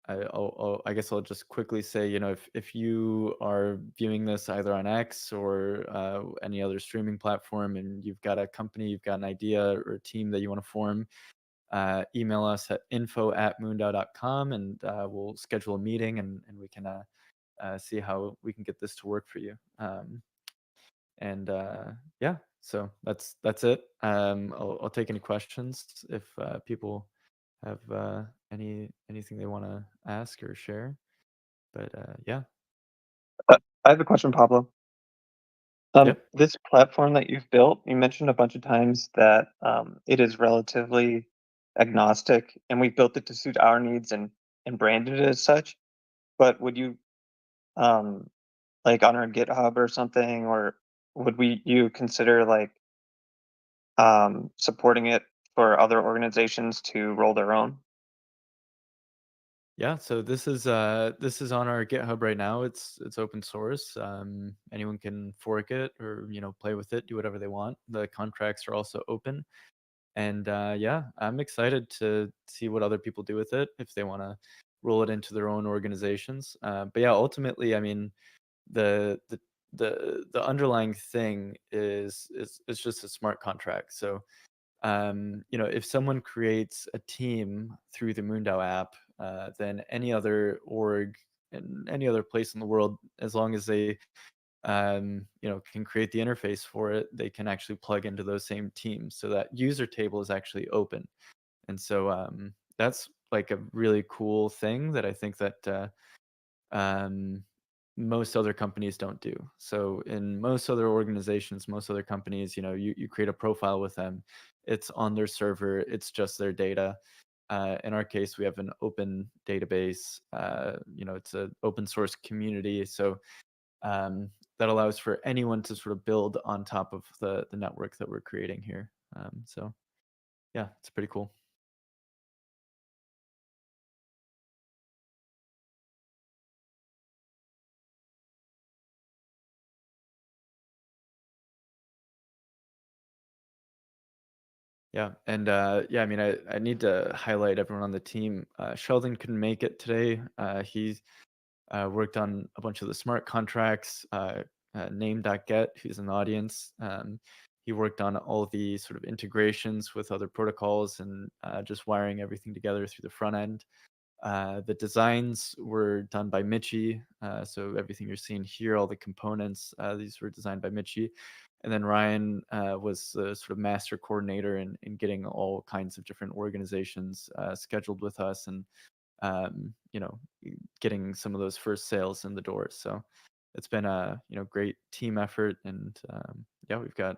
I guess I'll just quickly say, if you are viewing this either on X or any other streaming platform, and you've got a company, you've got an idea or a team that you want to form, email us at info@moondao.com, and we'll schedule a meeting, and we can see how we can get this to work for you. And yeah, so that's it. I'll take any questions if people have anything they want to ask or share. But yeah. I have a question, Pablo. Yep. This platform that you've built, you mentioned a bunch of times that it is relatively agnostic, and we built it to suit our needs and branded it as such. But would you like on our GitHub or something, or would you consider like supporting it for other organizations to roll their own? Yeah, so this is on our GitHub right now. It's open source. Anyone can fork it or play with it, do whatever they want. The contracts are also open. And yeah, I'm excited to see what other people do with it if they want to roll it into their own organizations. But yeah, ultimately, I mean, the underlying thing is just a smart contract. So if someone creates a team through the MoonDAO app, then any other org in any other place in the world, as long as they can create the interface for it, they can actually plug into those same teams. So that user table is actually open. And so that's like a really cool thing that I think that most other companies don't do. So in most other organizations, most other companies, you create a profile with them. It's on their server. It's just their data. In our case, we have an open database. It's an open source community. So that allows for anyone to sort of build on top of the network that we're creating here. So yeah, it's pretty cool. Yeah, and yeah, I mean, I need to highlight everyone on the team. Sheldon couldn't make it today. He's worked on a bunch of the smart contracts. Name.get, who's in the audience, he worked on all the sort of integrations with other protocols and just wiring everything together through the front end. The designs were done by Mitchie. So everything you're seeing here, all the components, these were designed by Mitchie. And then Ryan was the sort of master coordinator in getting all kinds of different organizations scheduled with us, and getting some of those first sales in the door. So it's been a great team effort, and we've got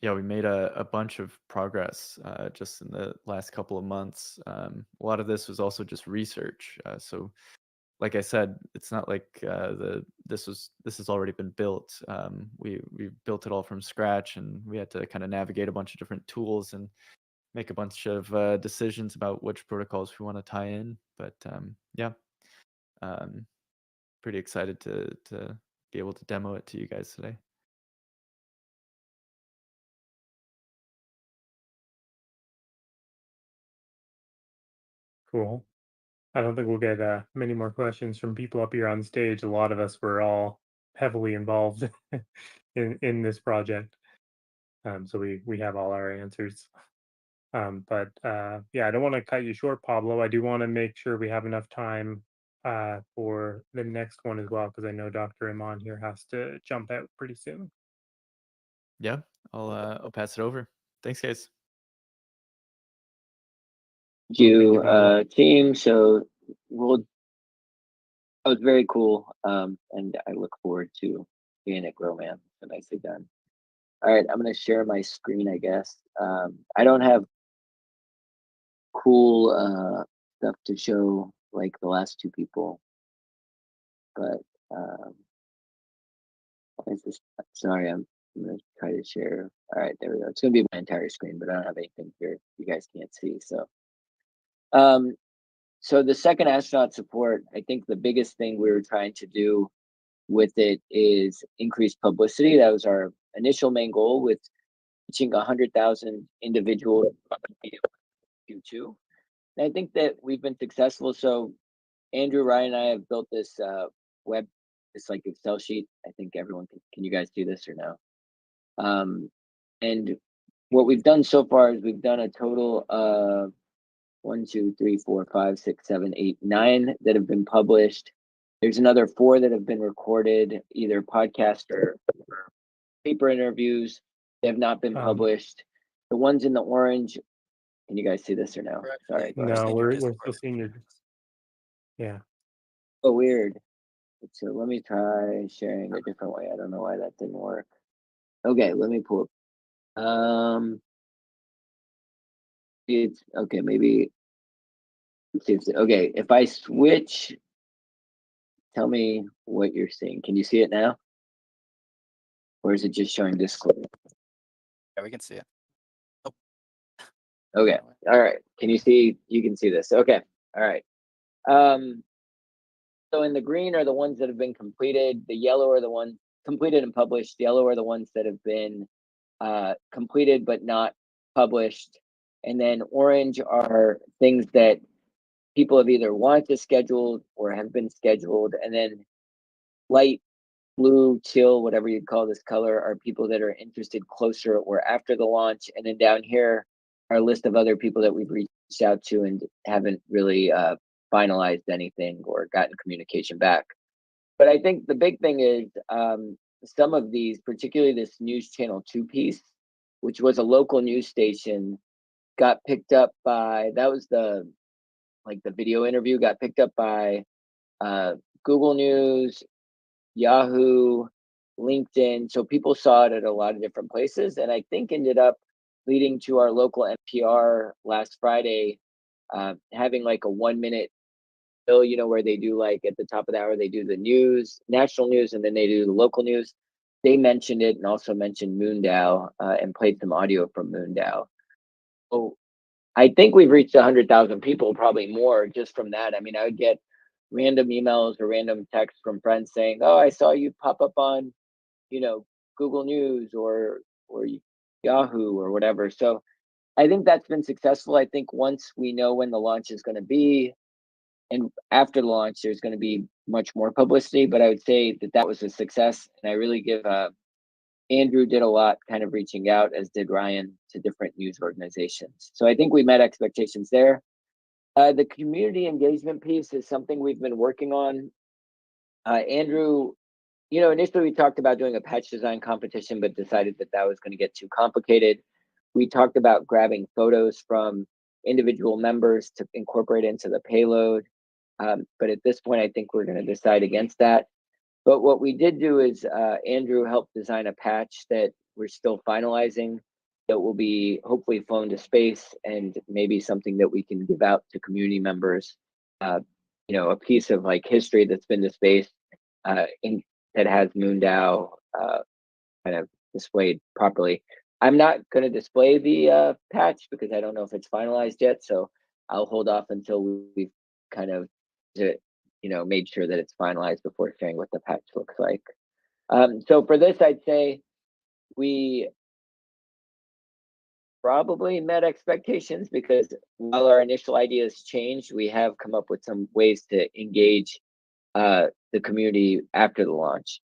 we made a bunch of progress just in the last couple of months. A lot of this was also just research. So like I said, it's not like this has already been built. We built it all from scratch, and we had to kind of navigate a bunch of different tools and make a bunch of decisions about which protocols we want to tie in. But pretty excited to be able to demo it to you guys today. Cool. I don't think we'll get many more questions from people up here on stage. A lot of us were all heavily involved in this project, so we have all our answers. But I don't want to cut you short, Pablo. I do want to make sure we have enough time for the next one as well, because I know Dr. Eiman here has to jump out pretty soon. Yeah, I'll pass it over. Thanks, guys. Thank you, team. So that was very cool, and I look forward to seeing it grow, man. So nicely done. All right, I'm gonna share my screen, I guess. I don't have cool stuff to show like the last two people, but what is this? Sorry, I'm gonna try to share. All right, there we go. It's gonna be my entire screen, but I don't have anything here you guys can't see. So the second astronaut support, I think the biggest thing we were trying to do with it is increase publicity. That was our initial main goal, with reaching 100,000 individuals in Q2. And I think that we've been successful. So Andrew, Ryan, and I have built this this like Excel sheet. I think everyone can you guys do this or no? And what we've done so far is we've done a total of 1, 2, 3, 4, 5, 6, 7, 8, 9 that have been published. There's another 4 that have been recorded, either podcast or paper interviews. They have not been published. The ones in the orange, can you guys see this or no? Sorry. No, we're still seeing your. Yeah. Oh, weird. So let me try sharing a different way. I don't know why that didn't work. Okay, let me pull up. It's okay, maybe let's see okay, if I switch, tell me what you're seeing. Can you see it now? Or is it just showing Discord? Yeah, we can see it. Oh. Okay. All right. Can you see? You can see this. Okay. All right. So in the green are the ones that have been completed. The yellow are the ones completed and published. The yellow are the ones that have been completed but not published. And then orange are things that people have either wanted to schedule or have been scheduled. And then light blue, teal, whatever you'd call this color, are people that are interested closer or after the launch. And then down here are a list of other people that we've reached out to and haven't really finalized anything or gotten communication back. But I think the big thing is some of these, particularly this News Channel 2 piece, which was a local news station, got picked up by, that was the video interview, got picked up by Google News, Yahoo, LinkedIn. So people saw it at a lot of different places, and I think ended up leading to our local NPR last Friday having like a 1-minute bill, where they do like at the top of the hour, they do the news, national news, and then they do the local news. They mentioned it and also mentioned MoonDAO and played some audio from MoonDAO. So I think we've reached 100,000 people, probably more just from that. I mean, I would get random emails or random texts from friends saying, "Oh, I saw you pop up on, Google News or Yahoo or whatever." So I think that's been successful. I think once we know when the launch is going to be, and after the launch, there's going to be much more publicity. But I would say that was a success, and I really give Andrew did a lot kind of reaching out, as did Ryan, to different news organizations. So I think we met expectations there. The community engagement piece is something we've been working on. Andrew, initially we talked about doing a patch design competition, but decided that that was going to get too complicated. We talked about grabbing photos from individual members to incorporate into the payload. But at this point, I think we're going to decide against that. But what we did do is Andrew helped design a patch that we're still finalizing that will be hopefully flown to space and maybe something that we can give out to community members. A piece of like history that's been to space that has MoonDAO kind of displayed properly. I'm not going to display the patch because I don't know if it's finalized yet. So I'll hold off until we've kind of made sure that it's finalized before sharing what the patch looks like. So for this, I'd say we probably met expectations because while our initial ideas changed, we have come up with some ways to engage the community after the launch.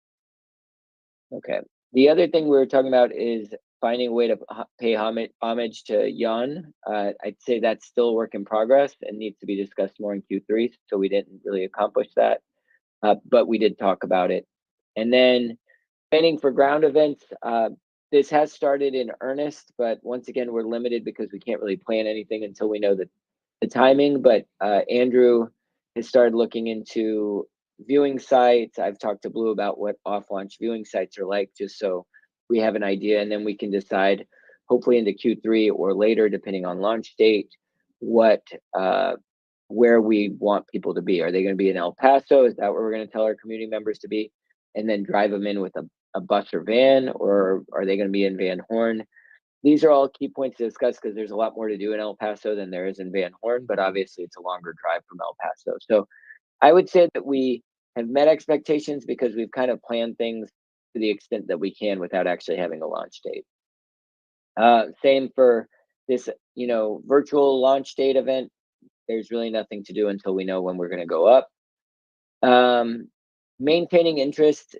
Okay. The other thing we were talking about is finding a way to pay homage to Jan. I'd say that's still a work in progress and needs to be discussed more in Q3, so we didn't really accomplish that, but we did talk about it. And then planning for ground events, this has started in earnest, but once again, we're limited because we can't really plan anything until we know the timing. But Andrew has started looking into viewing sites. I've talked to Blue about what off-launch viewing sites are like, just so we have an idea, and then we can decide, hopefully into Q3 or later, depending on launch date, where we want people to be. Are they going to be in El Paso? Is that where we're going to tell our community members to be, and then drive them in with a bus or van, or are they going to be in Van Horn? These are all key points to discuss because there's a lot more to do in El Paso than there is in Van Horn, but obviously it's a longer drive from El Paso. So I would say that we have met expectations because we've kind of planned things to the extent that we can without actually having a launch date. Same for this, virtual launch date event. There's really nothing to do until we know when we're going to go up. Maintaining interest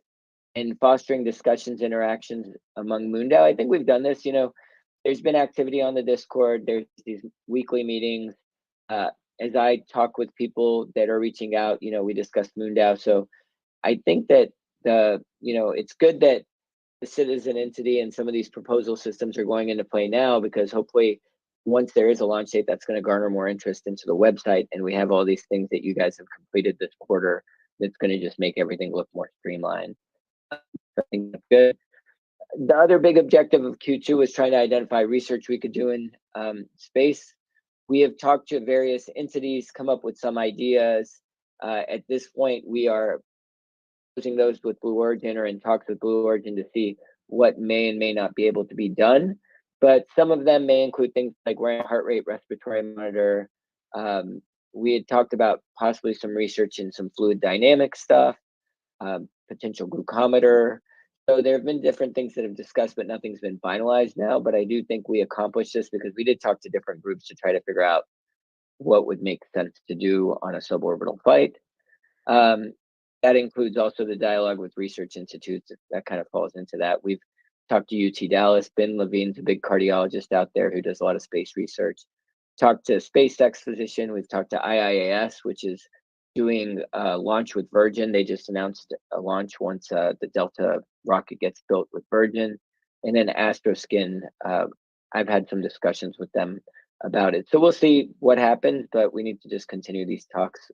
and fostering discussions, interactions among MoonDAO. I think we've done this. There's been activity on the Discord. There's these weekly meetings. As I talk with people that are reaching out, we discuss MoonDAO. So I think that it's good that the citizen entity and some of these proposal systems are going into play now, because hopefully once there is a launch date, that's going to garner more interest into the website. And we have all these things that you guys have completed this quarter that's going to just make everything look more streamlined. I think that's good. The other big objective of Q2 was trying to identify research we could do in space. We have talked to various entities, come up with some ideas. At this point, we are using those with Blue Origin or in talks with Blue Origin to see what may and may not be able to be done. But some of them may include things like wearing a heart rate respiratory monitor. We had talked about possibly some research in some fluid dynamic stuff, potential glucometer. So there have been different things that have discussed, but nothing's been finalized now. But I do think we accomplished this because we did talk to different groups to try to figure out what would make sense to do on a suborbital flight. That includes also the dialogue with research institutes. That kind of falls into that. We've talked to UT Dallas. Ben Levine's a big cardiologist out there who does a lot of space research. Talked to SpaceX physician. We've talked to IIAS, which is doing a launch with Virgin. They just announced a launch once the Delta rocket gets built with Virgin. And then Astroskin, I've had some discussions with them about it. So we'll see what happens, but we need to just continue these talks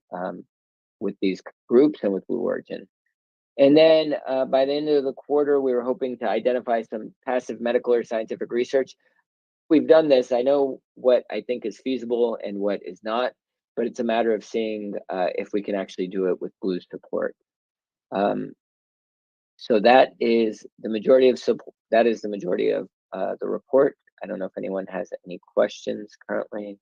with these groups and with Blue Origin. And then by the end of the quarter, we were hoping to identify some passive medical or scientific research. We've done this. I know what I think is feasible and what is not, but it's a matter of seeing if we can actually do it with Blue's support. So that is the majority of support. That is the majority of the report. I don't know if anyone has any questions currently.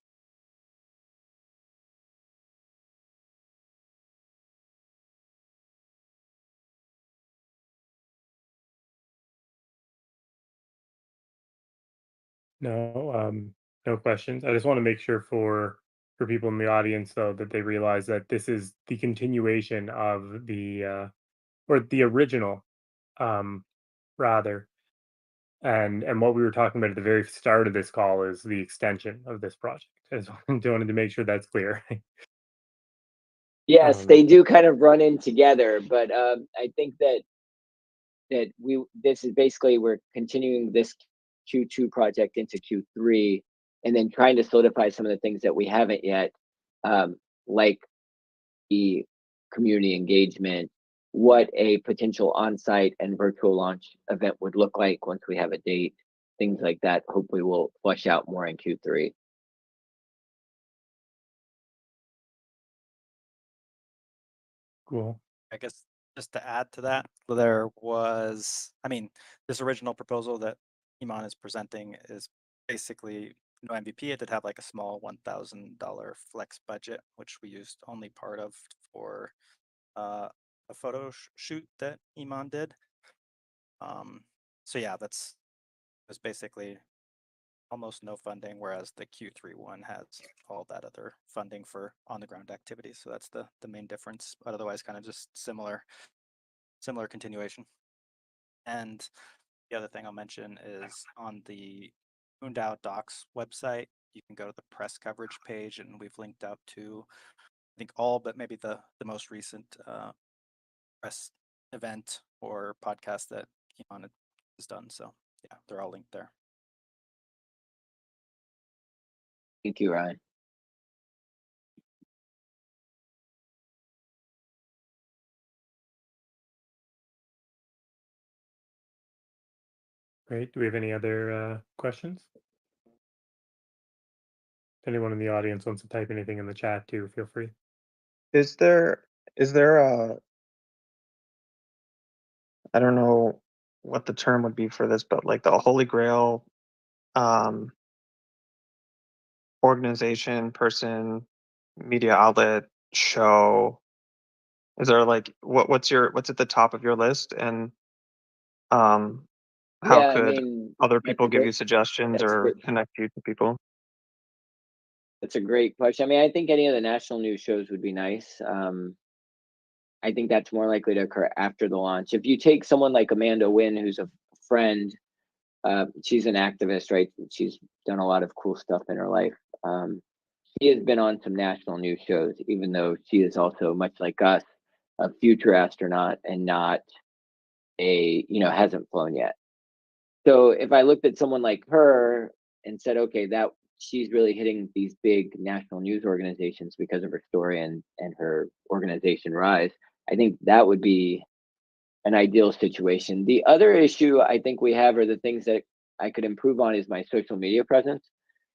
No questions. I just want to make sure for people in the audience, though, that they realize that this is the continuation of the or the original, rather, and what we were talking about at the very start of this call is the extension of this project. I just wanted to make sure that's clear. Yes, Um, they do kind of run in together, but I think that this is basically we're continuing this Q2 project into Q3, and then trying to solidify some of the things that we haven't yet, like the community engagement, what a potential on-site and virtual launch event would look like once we have a date, things like that. Hopefully, we'll flesh out more in Q3. cool. I guess just to add to that, there was, this original proposal that Eiman is presenting is basically no MVP. It did have like a small $1,000 flex budget, which we used only part of for a photo shoot that Eiman did. So yeah, that's basically almost no funding, whereas the Q3 one has all that other funding for on-the-ground activities. So that's the main difference, but otherwise kind of just similar continuation. And the other thing I'll mention is on the MoonDAO Docs website, you can go to the press coverage page, and we've linked out to, I think, all but maybe the most recent press event or podcast that Eiman has done. So yeah, they're all linked there. Thank you, Ryan. Great. Do we have any other questions? If anyone in the audience wants to type anything in the chat too, feel free. Is there a, I don't know what the term would be for this, but like the Holy Grail organization, person, media outlet, show? Is there like what's at the top of your list, and how Yeah, I could mean, other that's people a give you great suggestions that's a or great connect you to people? that's a great question. I mean, I think any of the national news shows would be nice. I think that's more likely to occur after the launch. If you take someone like Amanda Nguyen, who's a friend, she's an activist, right? She's done a lot of cool stuff in her life. She has been on some national news shows, even though she is also, much like us, a future astronaut and not hasn't flown yet. So if I looked at someone like her and said, okay, that she's really hitting these big national news organizations because of her story and her organization Rise, I think that would be an ideal situation. The other issue I think we have, are the things that I could improve on, is my social media presence.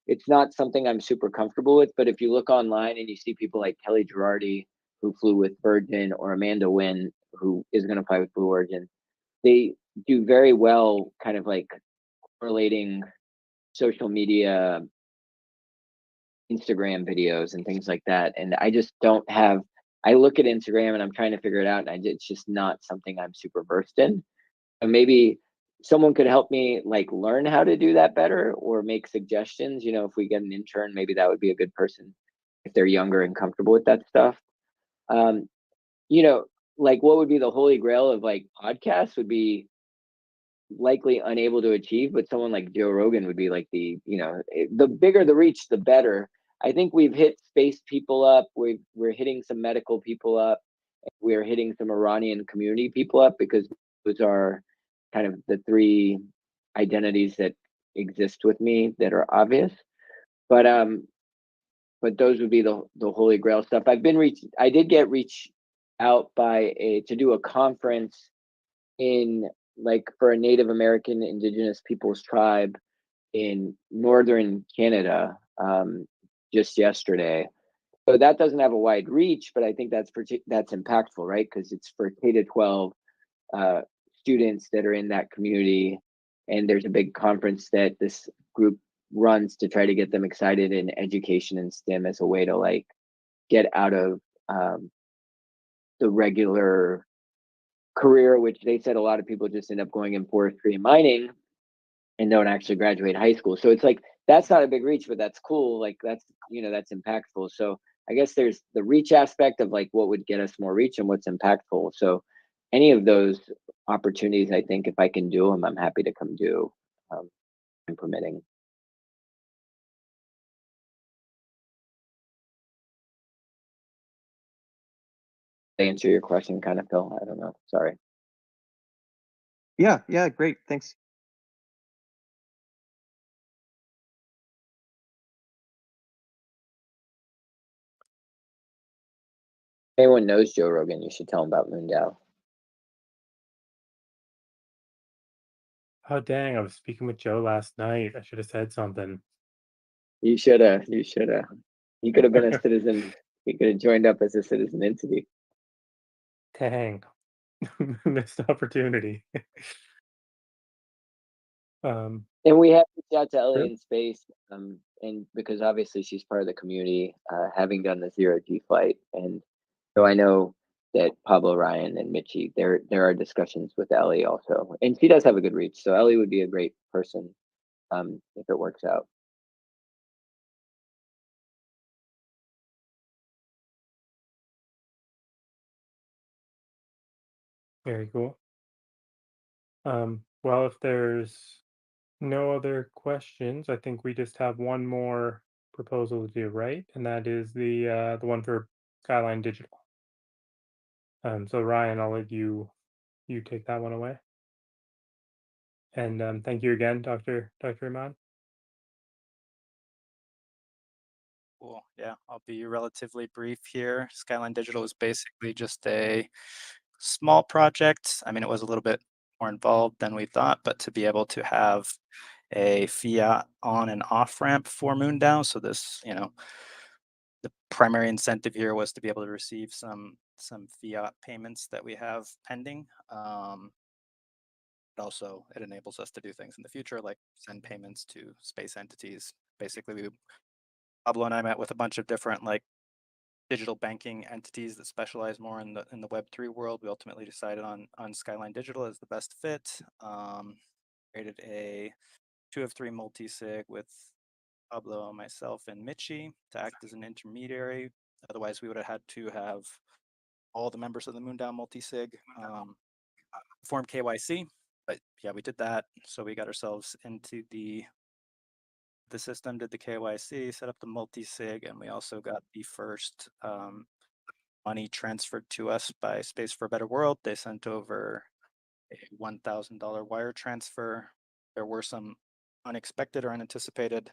It's not something I'm super comfortable with, but if you look online and you see people like Kelly Girardi, who flew with Virgin, or Amanda Nguyen, who is going to fly with Blue Origin, they do very well kind of like correlating social media, Instagram videos and things like that. And I just don't have, I look at Instagram and I'm trying to figure it out, and it's just not something I'm super versed in. So maybe someone could help me like learn how to do that better, or make suggestions. If we get an intern, maybe that would be a good person if they're younger and comfortable with that stuff. Um, like what would be the holy grail of like podcasts would be likely unable to achieve, but someone like Joe Rogan would be like the bigger the reach, the better. I think we've hit space people up. We're hitting some medical people up. We're hitting some Iranian community people up, because those are kind of the three identities that exist with me that are obvious. But those would be the holy grail stuff. I did get reached out to do a conference in, like, for a Native American Indigenous Peoples tribe in northern Canada, just yesterday. So that doesn't have a wide reach, but I think that's impactful, right? Because it's for K-12 students that are in that community, and there's a big conference that this group runs to try to get them excited in education and STEM as a way to like get out of the regular career, which they said a lot of people just end up going in forestry and mining and don't actually graduate high school. So it's like, that's not a big reach, but that's cool. Like that's impactful. So I guess there's the reach aspect of like what would get us more reach and what's impactful. So any of those opportunities, I think if I can do them, I'm happy to come do, I'm permitting. answer your question, kind of, Phil. I don't know. Sorry. Yeah, great. Thanks. If anyone knows Joe Rogan, you should tell him about MoonDAO. Oh dang! I was speaking with Joe last night. I should have said something. You should have. You should have. He could have been a citizen. He could have joined up as a citizen entity. Dang, missed opportunity. And we have reached out to Ellie Sure. in space, and because obviously she's part of the community, having done the 0G flight, and so I know that Pablo, Ryan, and Mitchie, there are discussions with Ellie also, and she does have a good reach. So Ellie would be a great person if it works out. Very cool. Well, if there's no other questions, I think we just have one more proposal to do, right? And that is the one for Skyline Digital. So Ryan, I'll let you take that one away. And thank you again, Dr. Eiman. Cool. Yeah, I'll be relatively brief here. Skyline Digital is basically just a small project. I mean, it was a little bit more involved than we thought, but to be able to have a fiat on and off ramp for MoonDAO. So this, the primary incentive here was to be able to receive some fiat payments that we have pending. But also it enables us to do things in the future, like send payments to space entities. Basically, Pablo and I met with a bunch of different digital banking entities that specialize more in the Web3 world. We ultimately decided on Skyline Digital as the best fit. Created a 2 of 3 multi-sig with Pablo, myself, and Mitchie to act as an intermediary. Otherwise, we would have had to have all the members of the MoonDAO multi-sig perform KYC. But yeah, we did that. So we got ourselves into the system, did the KYC, set up the multi-sig, and we also got the first money transferred to us by Space for a Better World. They sent over a $1,000 wire transfer. There were some unexpected or unanticipated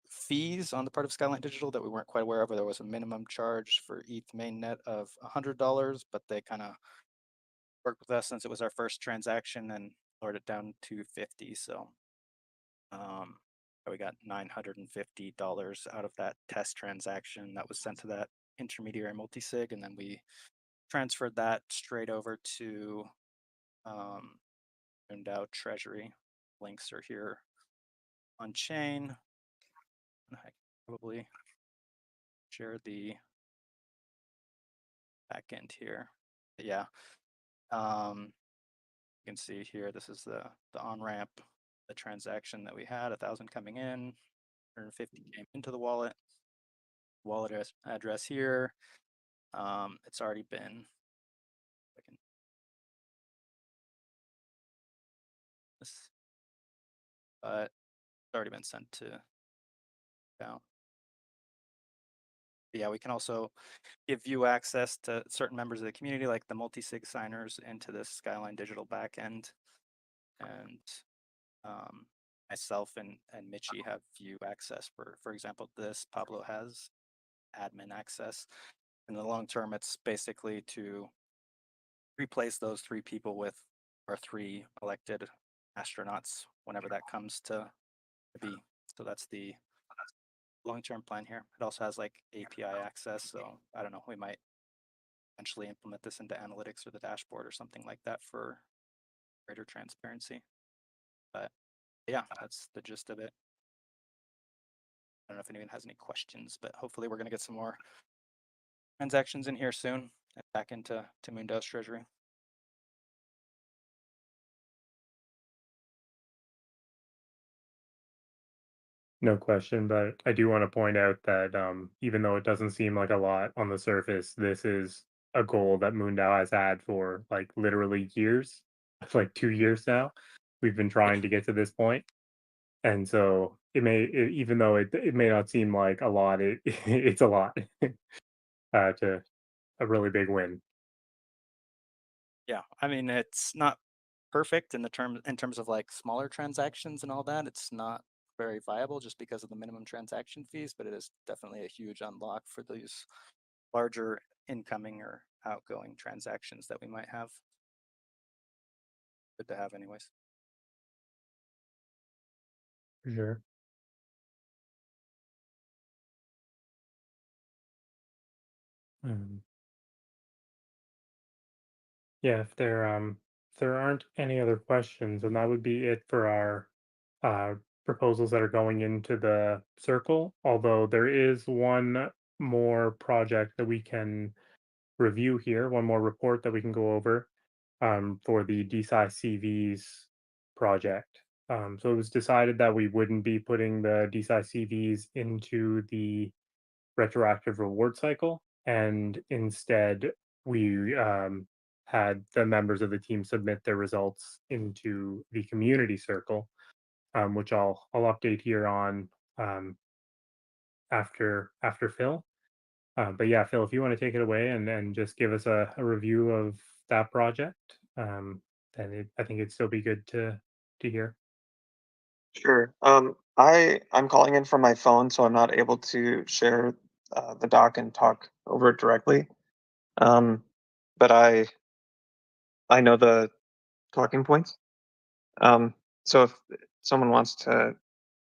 fees on the part of Skyline Digital that we weren't quite aware of. There was a minimum charge for ETH mainnet of $100, but they kind of worked with us since it was our first transaction and lowered it down to $50. So we got $950 out of that test transaction that was sent to that intermediary multi-sig, and then we transferred that straight over to MoonDAO Treasury. Links are here on chain. I can probably share the back end here. But yeah, you can see here, this is the on-ramp, the transaction that we had, 1,000 coming in, 150 came into the wallet. Wallet address here. It's already been, but it's already been sent to down. But yeah, we can also give you access to certain members of the community, like the multi-sig signers, into this Skyline Digital backend. And myself and Mitchie have view access. For example, this Pablo has admin access. In the long term, it's basically to replace those 3 people with our 3 elected astronauts whenever that comes to be. So that's the long-term plan here. It also has API access, so I don't know, we might eventually implement this into analytics or the dashboard or something like that for greater transparency. But yeah, that's the gist of it. I don't know if anyone has any questions, but hopefully we're going to get some more transactions in here soon and back into MoonDAO's treasury. No question, but I do want to point out that even though it doesn't seem like a lot on the surface, this is a goal that MoonDAO has had for literally years, 2 years now. We've been trying to get to this point, and so even though it may not seem like a lot, it's a lot to a really big win. Yeah, I mean, it's not perfect in terms of like smaller transactions and all that. It's not very viable just because of the minimum transaction fees, but it is definitely a huge unlock for these larger incoming or outgoing transactions that we might have. Good to have anyways. For sure. Yeah, if there aren't any other questions, then that would be it for our proposals that are going into the circle. Although there is one more project that we can review here, one more report that we can go over for the DeSci CVs project. So it was decided that we wouldn't be putting the DeSci CVs into the retroactive reward cycle, and instead we had the members of the team submit their results into the community circle, which I'll update here on after Phil. But yeah, Phil, if you want to take it away and just give us a review of that project, then I think it'd still be good to hear. Sure. I'm calling in from my phone, so I'm not able to share the doc and talk over it directly. But I know the talking points. So if someone wants to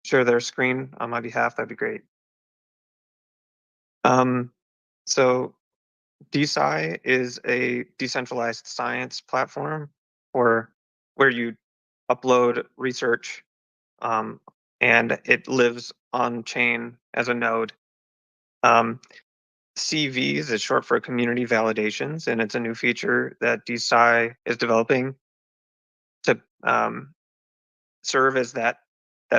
share their screen on my behalf, that'd be great. So DeSci is a decentralized science platform or where you upload research, and it lives on chain as a node. CVs is short for community validations, and it's a new feature that DeSci is developing to serve as that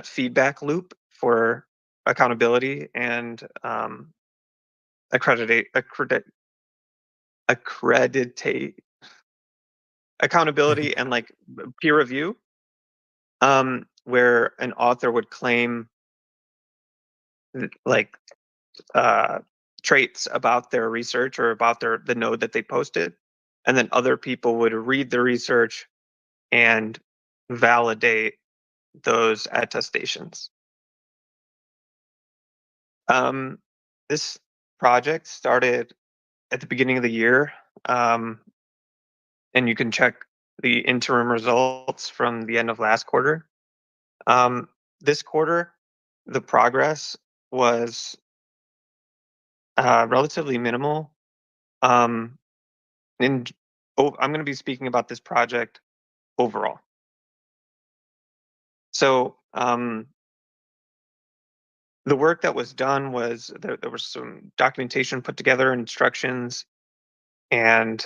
feedback loop for accountability and accreditate accountability and like peer review, where an author would claim like traits about their research or about the node that they posted, and then other people would read the research and validate those attestations. This project started at the beginning of the year, and you can check the interim results from the end of last quarter. This quarter, the progress was relatively minimal. I'm going to be speaking about this project overall. So the work that was done was there was some documentation put together, instructions, and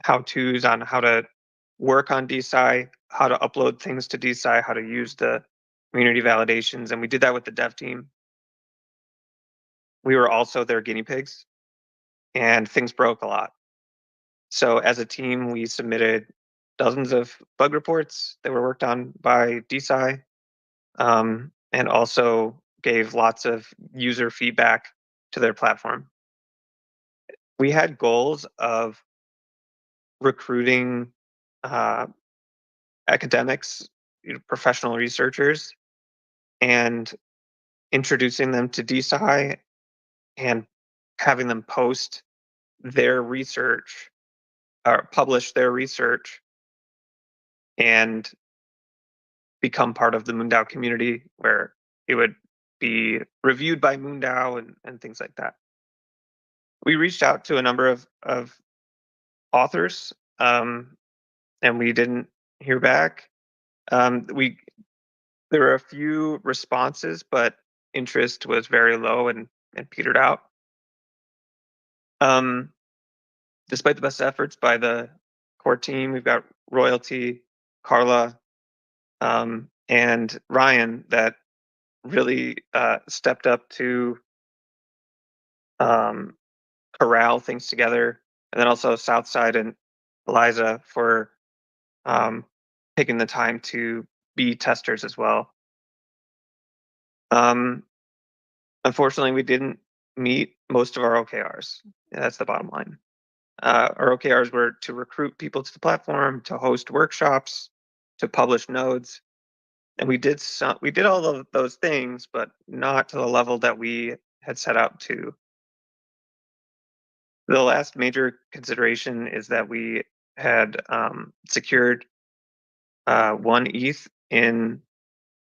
how-tos on how to work on DeSci, how to upload things to DeSci, how to use the community validations, and we did that with the dev team. We were also their guinea pigs, and things broke a lot. So as a team, we submitted dozens of bug reports that were worked on by DeSci, and also gave lots of user feedback to their platform. We had goals of recruiting academics, professional researchers, and introducing them to DeSci and having them post their research or publish their research and become part of the MoonDAO community where it would be reviewed by MoonDAO and things like that. We reached out to a number of authors, and we didn't hear back. There were a few responses, but interest was very low and petered out. Despite the best efforts by the core team, we've got Royalty, Carla, and Ryan that really stepped up to corral things together, and then also Southside and Eliza for taking the time to be testers as well. Unfortunately, we didn't meet most of our OKRs. That's the bottom line. Our OKRs were to recruit people to the platform, to host workshops, to publish nodes, and we did all of those things, but not to the level that we had set out to. The last major consideration is that we had secured 1 ETH in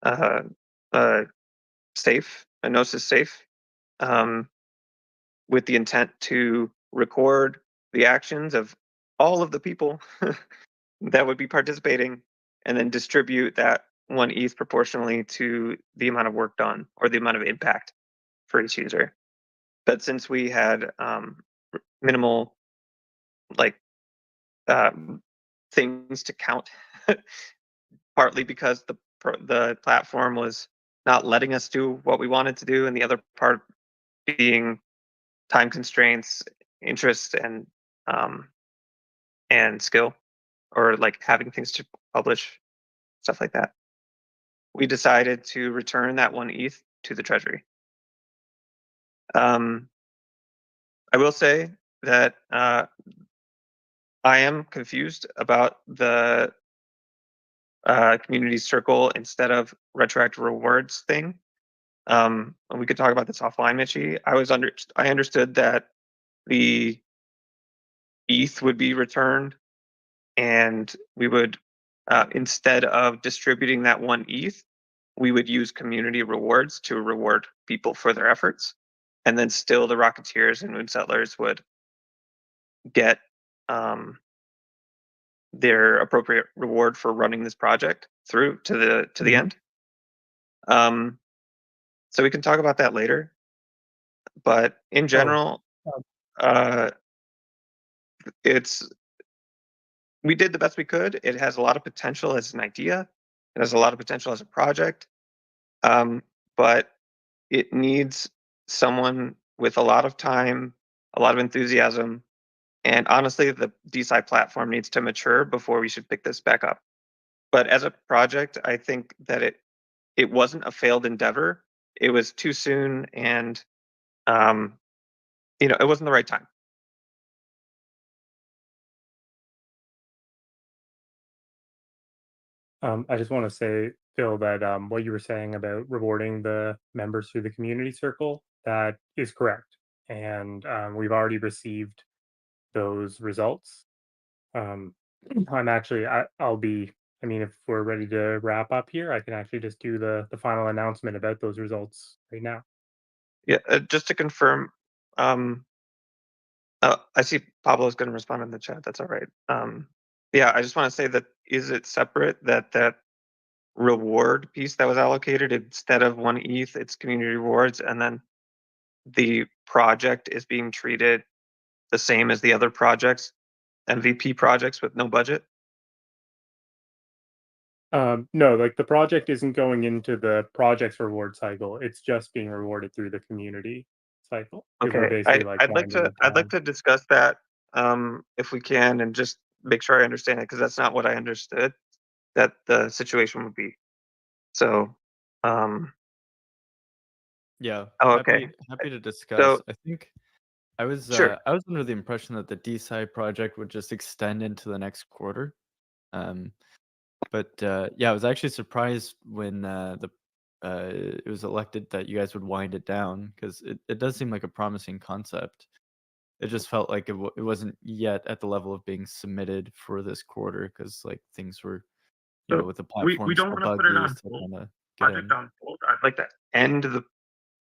a safe, a Gnosis safe, with the intent to record the actions of all of the people that would be participating, and then distribute that 1 ETH proportionally to the amount of work done or the amount of impact for each user. But since we had minimal like things to count, partly because the platform was not letting us do what we wanted to do, and the other part being time constraints, interest, and skill, or like having things to publish, stuff like that. We decided to return that 1 ETH to the treasury. I will say that I am confused about the community circle instead of retroactive rewards thing. And we could talk about this offline, Mitchie. I understood that the ETH would be returned, and we would instead of distributing that 1 ETH, we would use community rewards to reward people for their efforts, and then still the Rocketeers and Moon Settlers would get their appropriate reward for running this project through to the end. So we can talk about that later. But in general, we did the best we could. It has a lot of potential as an idea. It has a lot of potential as a project. But it needs someone with a lot of time, a lot of enthusiasm, and honestly, the DeSci platform needs to mature before we should pick this back up. But as a project, I think that it wasn't a failed endeavor. It was too soon, and it wasn't the right time. I just want to say, Phil, that what you were saying about rewarding the members through the community circle, that is correct. And we've already received those results. I'll be, I mean, if we're ready to wrap up here, I can actually just do the final announcement about those results right now. Yeah, just to confirm, I see Pablo's going to respond in the chat. That's all right. Yeah, I just want to say that, is it separate that reward piece that was allocated, instead of 1 ETH, it's community rewards, and then the project is being treated the same as the other projects, MVP projects with no budget? No, like the project isn't going into the project's reward cycle. It's just being rewarded through the community cycle. We're Okay, basically like I'd like to discuss that, if we can, and just make sure I understand it, because that's not what I understood that the situation would be. So, Yeah. Oh, okay. Happy to discuss. So I think I was Sure. I was under the impression that the DeSci project would just extend into the next quarter. But yeah, I was actually surprised when it was elected that you guys would wind it down, because it does seem like a promising concept. It just felt like it wasn't yet at the level of being submitted for this quarter, because like things were, So with the we platform don't still want to put it buggy, on still hold. trying to get Project in. on hold. I'd like to end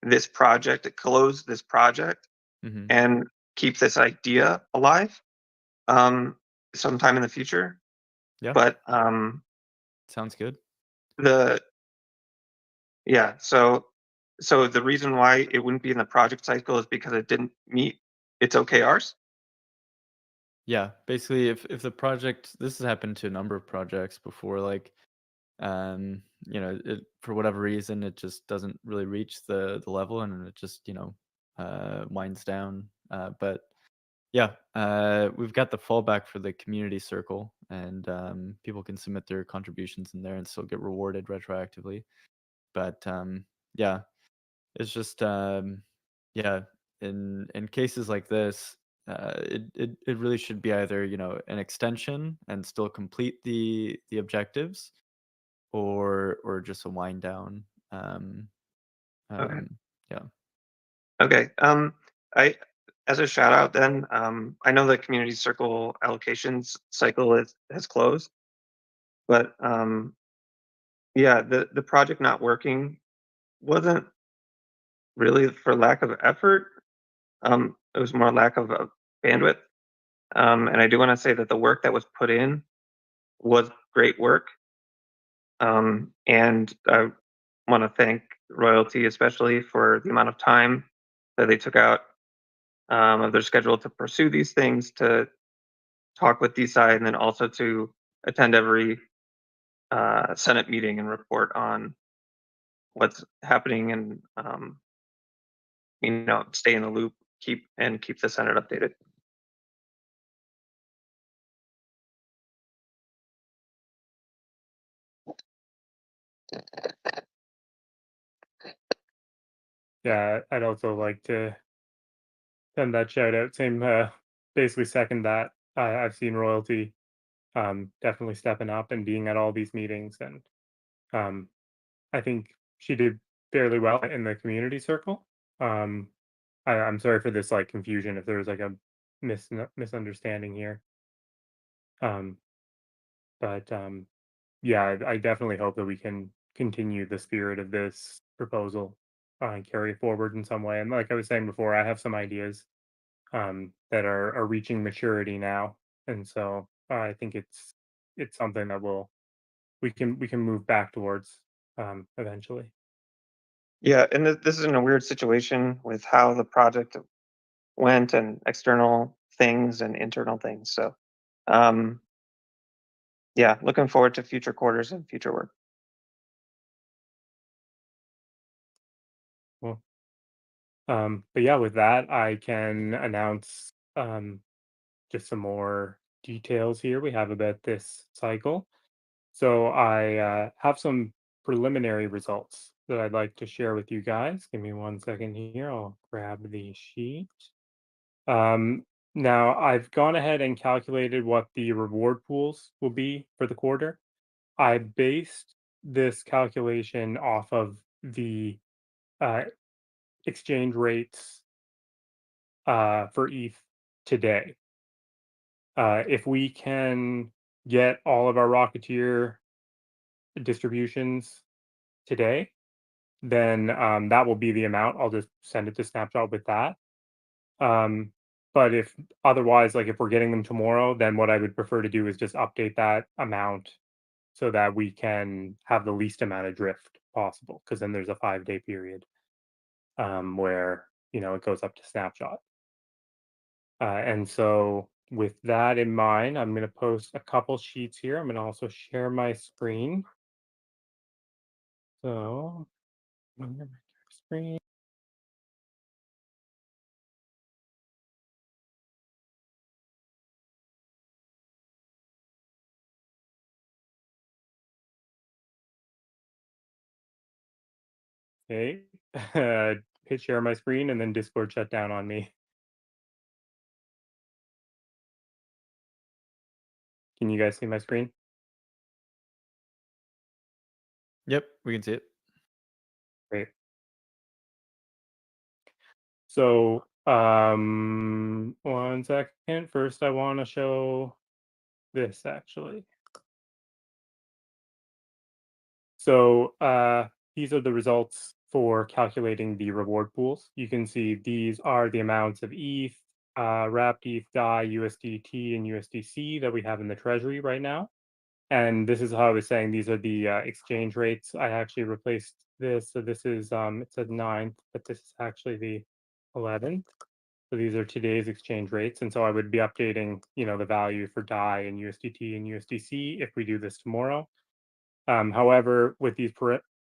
this project, close this project, Hmm. and keep this idea alive, sometime in the future. Yeah, But sounds good. so the reason why it wouldn't be in the project cycle is because it didn't meet its OKRs. Yeah, basically, if the project, this has happened to a number of projects before, like, it, for whatever reason, it just doesn't really reach the level, and it just, winds down. But yeah, we've got the fallback for the community circle, and people can submit their contributions in there and still get rewarded retroactively. But yeah, it's just yeah, in cases like this, it really should be either, you know, an extension and still complete the objectives, or just a wind down. Okay. Yeah. Okay. I as a shout out then, I know the community circle allocations cycle has closed, but yeah, the project not working wasn't really for lack of effort. It was more lack of bandwidth. And I do want to say that the work that was put in was great work. And I want to thank Royalty especially for the amount of time that they took out of their schedule to pursue these things, to talk with DeSci, and then also to attend every Senate meeting and report on what's happening, and you know, stay in the loop, keep the Senate updated. Yeah, I'd also like to send that shout out. Same, basically second that. I've seen Royalty definitely stepping up and being at all these meetings, and I think she did fairly well in the community circle. I'm sorry for this like confusion if there was like a misunderstanding here. Um, but yeah, I definitely hope that we can continue the spirit of this proposal and carry it forward in some way. And like I was saying before, I have some ideas that are reaching maturity now, and so I think it's something that we can move back towards eventually. Yeah, and this is in a weird situation with how the project went, and external things and internal things. So, um, yeah, looking forward to future quarters and future work. Well, but yeah, with that, I can announce just some more details here we have about this cycle. So I have some preliminary results that I'd like to share with you guys. Give me 1 second here. I'll grab the sheet. Um, Now, I've gone ahead and calculated what the reward pools will be for the quarter. I based this calculation off of the uh, exchange rates for ETH today. If we can get all of our Rocketeer distributions today, then that will be the amount. I'll just send it to Snapshot with that. But if otherwise, like if we're getting them tomorrow, then what I would prefer to do is just update that amount so that we can have the least amount of drift possible. Because then there's a 5-day period where it goes up to Snapshot. And so with that in mind, I'm going to post a couple sheets here. I'm going to also share my screen. So I'm going to screen. Okay, hit share my screen and then Discord shut down on me. Can you guys see my screen? Yep, we can see it. Great. So 1 second. First, I want to show this actually. So these are the results for calculating the reward pools. You can see these are the amounts of ETH, wrapped ETH, DAI, USDT, and USDC that we have in the treasury right now. And this is how I was saying these are the exchange rates. I actually replaced this. So this is, it said 9th, but this is actually the 11th. So these are today's exchange rates. And so I would be updating, the value for DAI and USDT and USDC if we do this tomorrow. However, with these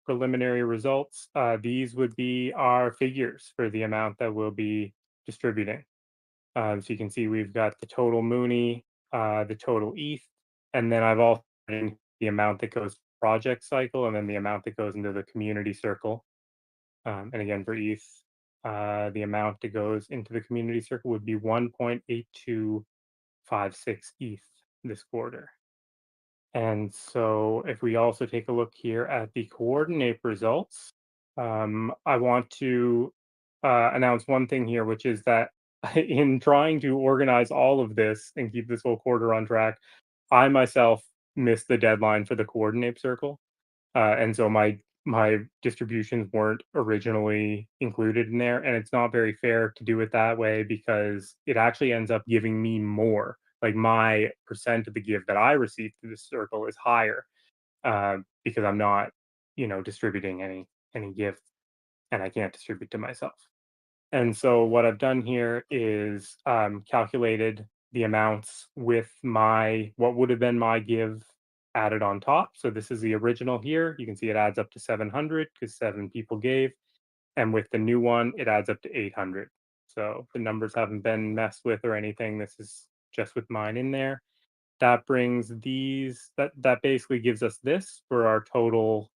preliminary results, these would be our figures for the amount that we'll be distributing. So you can see we've got the total Mooney, the total ETH, and then I've also added the amount that goes to project cycle, and then the amount that goes into the community circle. And again, for ETH, the amount that goes into the community circle would be 1.8256 ETH this quarter. And so if we also take a look here at the coordinate results, I want to announce one thing here, which is that in trying to organize all of this and keep this whole quarter on track, I myself missed the deadline for the coordinate circle. And so my distributions weren't originally included in there, and it's not very fair to do it that way because it actually ends up giving me more. Like my percent of the give that I receive through the circle is higher because I'm not, distributing any gift, and I can't distribute to myself. And so what I've done here is calculated the amounts with what would have been my give added on top. So this is the original here. You can see it adds up to 700 because 7 people gave. And with the new one, it adds up to 800. So the numbers haven't been messed with or anything. This is just with mine in there. That brings that basically gives us this for our total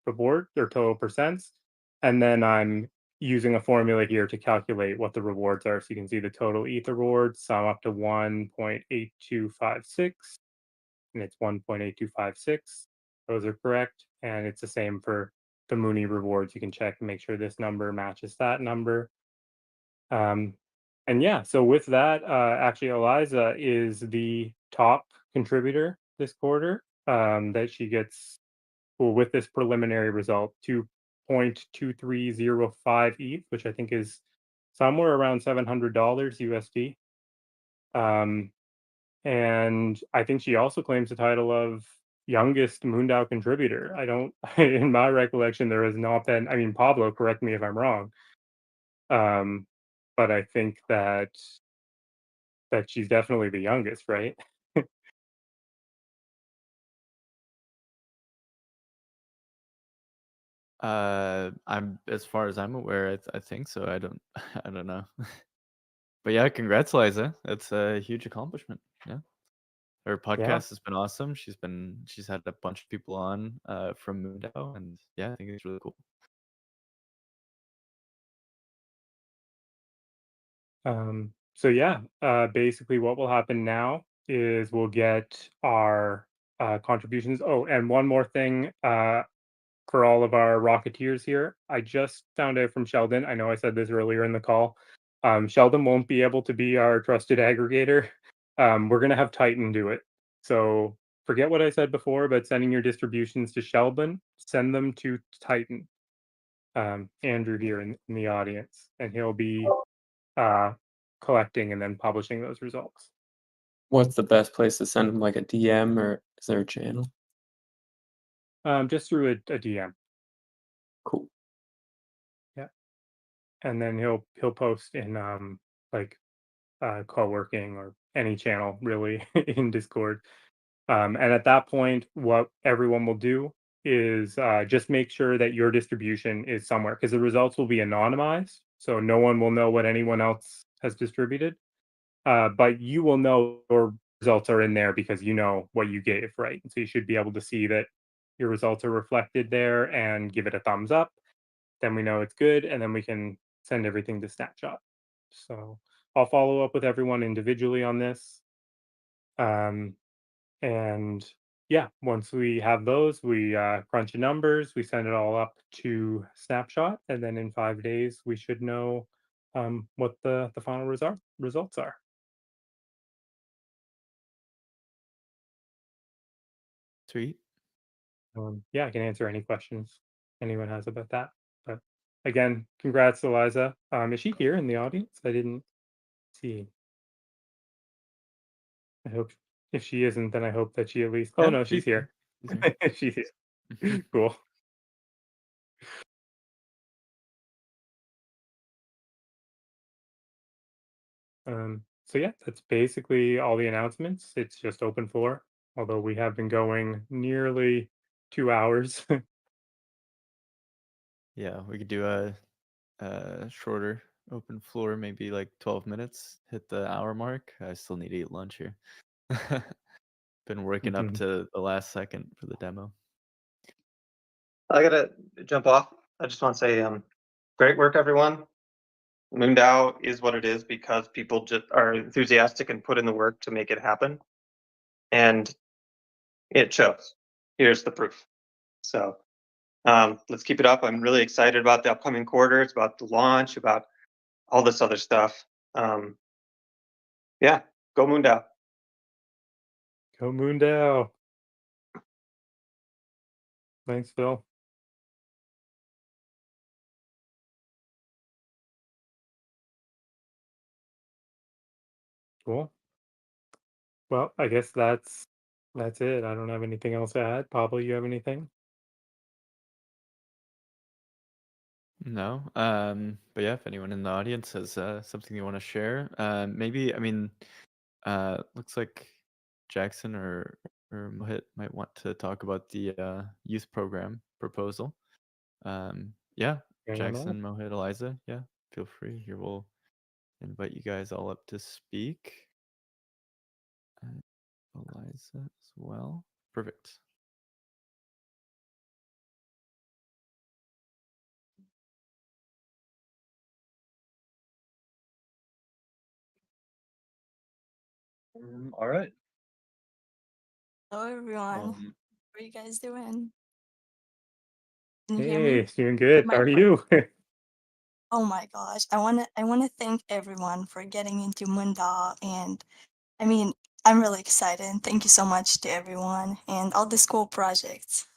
reward or total percents. And then I'm using a formula here to calculate what the rewards are. So you can see the total ETH rewards sum up to 1.8256, and it's 1.8256. Those are correct. And it's the same for the Mooney rewards. You can check and make sure this number matches that number. And yeah, so with that, actually, Eliza is the top contributor this quarter. That she gets, well, with this preliminary result, 2.2305 ETH, which I think is somewhere around $700 USD. And I think she also claims the title of youngest MoonDAO contributor. I don't, in my recollection, there has not been. I mean, Pablo, correct me if I'm wrong. But I think that she's definitely the youngest, right? I'm as far as I'm aware, I think so. I don't I don't know. But yeah, congrats, Liza. That's a huge accomplishment. Yeah. Her Yeah. podcast has been awesome. She's had a bunch of people on from MoonDAO, and yeah, I think it's really cool. So yeah, basically what will happen now is we'll get our contributions. Oh, and one more thing for all of our Rocketeers here. I just found out from Sheldon. I know I said this earlier in the call. Sheldon won't be able to be our trusted aggregator. We're going to have Titan do it. So forget what I said before about sending your distributions to Sheldon. Send them to Titan. Andrew here in the audience, and he'll be collecting and then publishing those results. What's the best place to send them? Like a DM, or is there a channel? Just through a DM. Cool. Yeah, and then he'll post in like co-working or any channel really in Discord. And at that point, what everyone will do is just make sure that your distribution is somewhere because the results will be anonymized, so no one will know what anyone else has distributed. But you will know your results are in there because you know what you gave, right? So you should be able to see that your results are reflected there and give it a thumbs up. Then we know it's good, and then we can send everything to Snapshot. So I'll follow up with everyone individually on this. And yeah, once we have those, we crunch the numbers, we send it all up to Snapshot, and then in 5 days we should know what the final results are. Sweet. Yeah, I can answer any questions anyone has about that. But again, congrats, Eliza. Is she here in the audience? I didn't see. I hope if she isn't, then I hope that she at least. Oh Yeah, no, she's here. She's here. She's here. Cool. So yeah, that's basically all the announcements. It's just open floor, although we have been going nearly 2 hours. Yeah, we could do a shorter open floor, maybe like 12 minutes, hit the hour mark. I still need to eat lunch here. Been working up Mhm. to the last second for the demo. I gotta jump off. I just want to say, Great work, everyone. MoonDAO is what it is because people just are enthusiastic and put in the work to make it happen. And it shows. Here's the proof. So let's keep it up. I'm really excited about the upcoming quarter. It's about the launch, about all this other stuff. Yeah, go MoonDAO. Go MoonDAO. Thanks, Phil. Cool. Well, I guess that's it. I don't have anything else to add. Pablo, you have anything? No. But yeah, if anyone in the audience has something you want to share, maybe, I mean, looks like Jackson or Mohit might want to talk about the youth program proposal. Yeah, Anyone else? Jackson, Mohit, Eliza, yeah, feel free. Here we'll invite you guys all up to speak. Eliza as well. Perfect. All right. Hello, everyone. Um, What are you guys doing? Can you hear Hey, me? it's doing good. My How are voice- you? Oh my gosh. I wanna thank everyone for getting into MoonDAO, and I mean, I'm really excited. Thank you so much to everyone and all the school projects.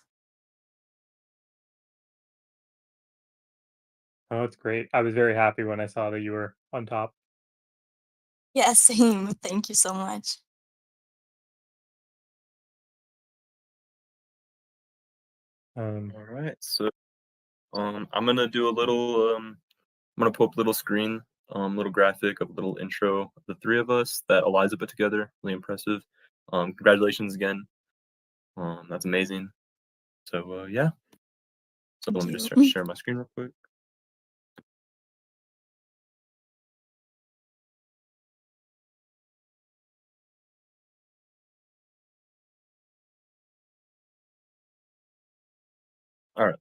Oh, it's great. I was very happy when I saw that you were on top. Yeah, same. Thank you so much. Um, all right. So I'm gonna do a little I'm gonna pull up a little screen, little graphic of a little intro of the three of us that Eliza put together. Really impressive. Congratulations again. That's amazing. So yeah. So let Thank me just you. share my screen real quick. All right.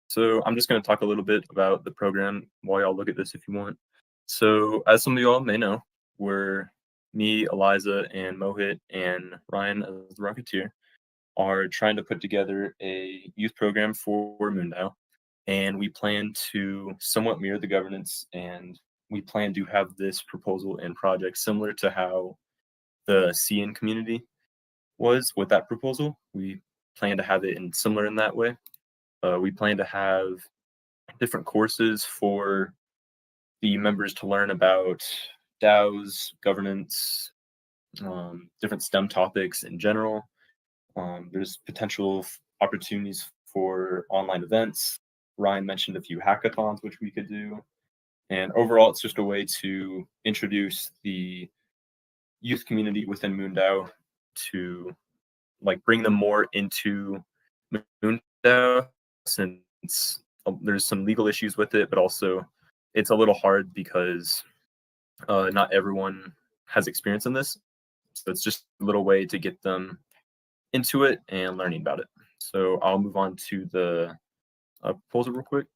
So I'm just going to talk a little bit about the program while y'all look at this if you want. So as some of y'all may know, we're me, Eliza, and Mohit, and Ryan as the Rocketeer are trying to put together a youth program for MoonDAO. And we plan to somewhat mirror the governance, and we plan to have this proposal and project similar to how the CN community was with that proposal. We plan to have it in similar in that way. We plan to have different courses for the members to learn about DAOs, governance, different STEM topics in general. There's potential opportunities for online events. Ryan mentioned a few hackathons, which we could do. And overall, it's just a way to introduce the youth community within MoonDAO to bring them more into MoonDAO, since there's some legal issues with it, but also it's a little hard because not everyone has experience in this. So it's just a little way to get them into it and learning about it. So I'll move on to the proposal real quick.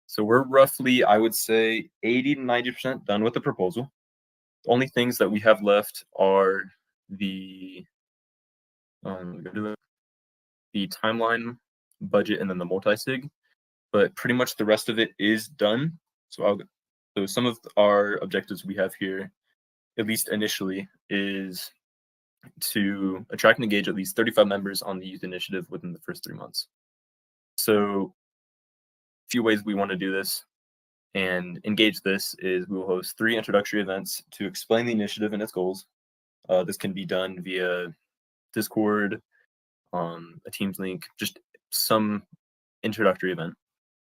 So we're roughly, I would say, 80 to 90% done with the proposal. The only things that we have left are the timeline, budget, and then the multi-sig. But pretty much the rest of it is done. So some of our objectives we have here, at least initially, is to attract and engage at least 35 members on the youth initiative within the first 3 months. So a few ways we want to do this and engage this is we will host 3 introductory events to explain the initiative and its goals. This can be done via Discord, a Teams link, just some introductory event.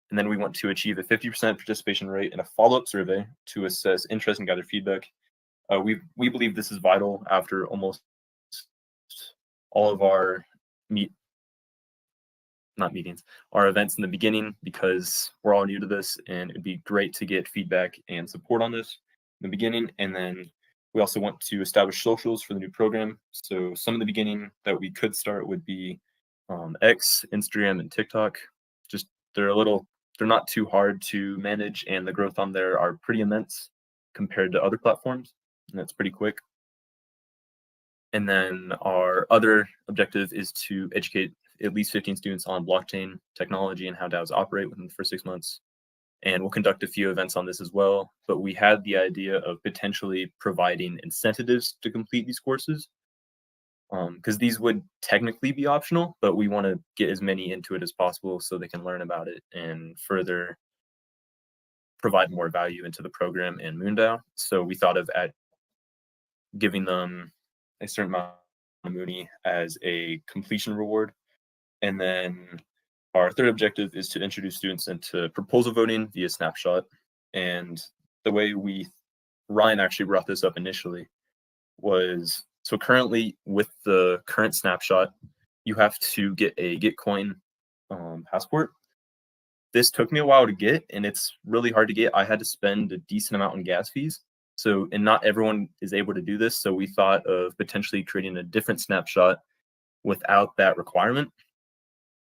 And then we want to achieve a 50% participation rate in a follow-up survey to assess interest and gather feedback. We believe this is vital after almost all of our our events in the beginning, because we're all new to this, and it'd be great to get feedback and support on this in the beginning. And then we also want to establish socials for the new program. So some of the beginning that we could start would be X, Instagram, and TikTok. Just they're a little they're not too hard to manage, and the growth on there are pretty immense compared to other platforms, and that's pretty quick. And then our other objective is to educate at least 15 students on blockchain technology and how DAOs operate within the first 6 months. And we'll conduct a few events on this as well. But we had the idea of potentially providing incentives to complete these courses, because these would technically be optional, but we want to get as many into it as possible so they can learn about it and further provide more value into the program and MoonDAO. So we thought of giving them a certain amount of Mooney as a completion reward. And then our third objective is to introduce students into proposal voting via snapshot. And the way Ryan actually brought this up initially was, so currently with the current snapshot, you have to get a Gitcoin passport. This took me a while to get, and it's really hard to get. I had to spend a decent amount in gas fees. So, and not everyone is able to do this. So we thought of potentially creating a different snapshot without that requirement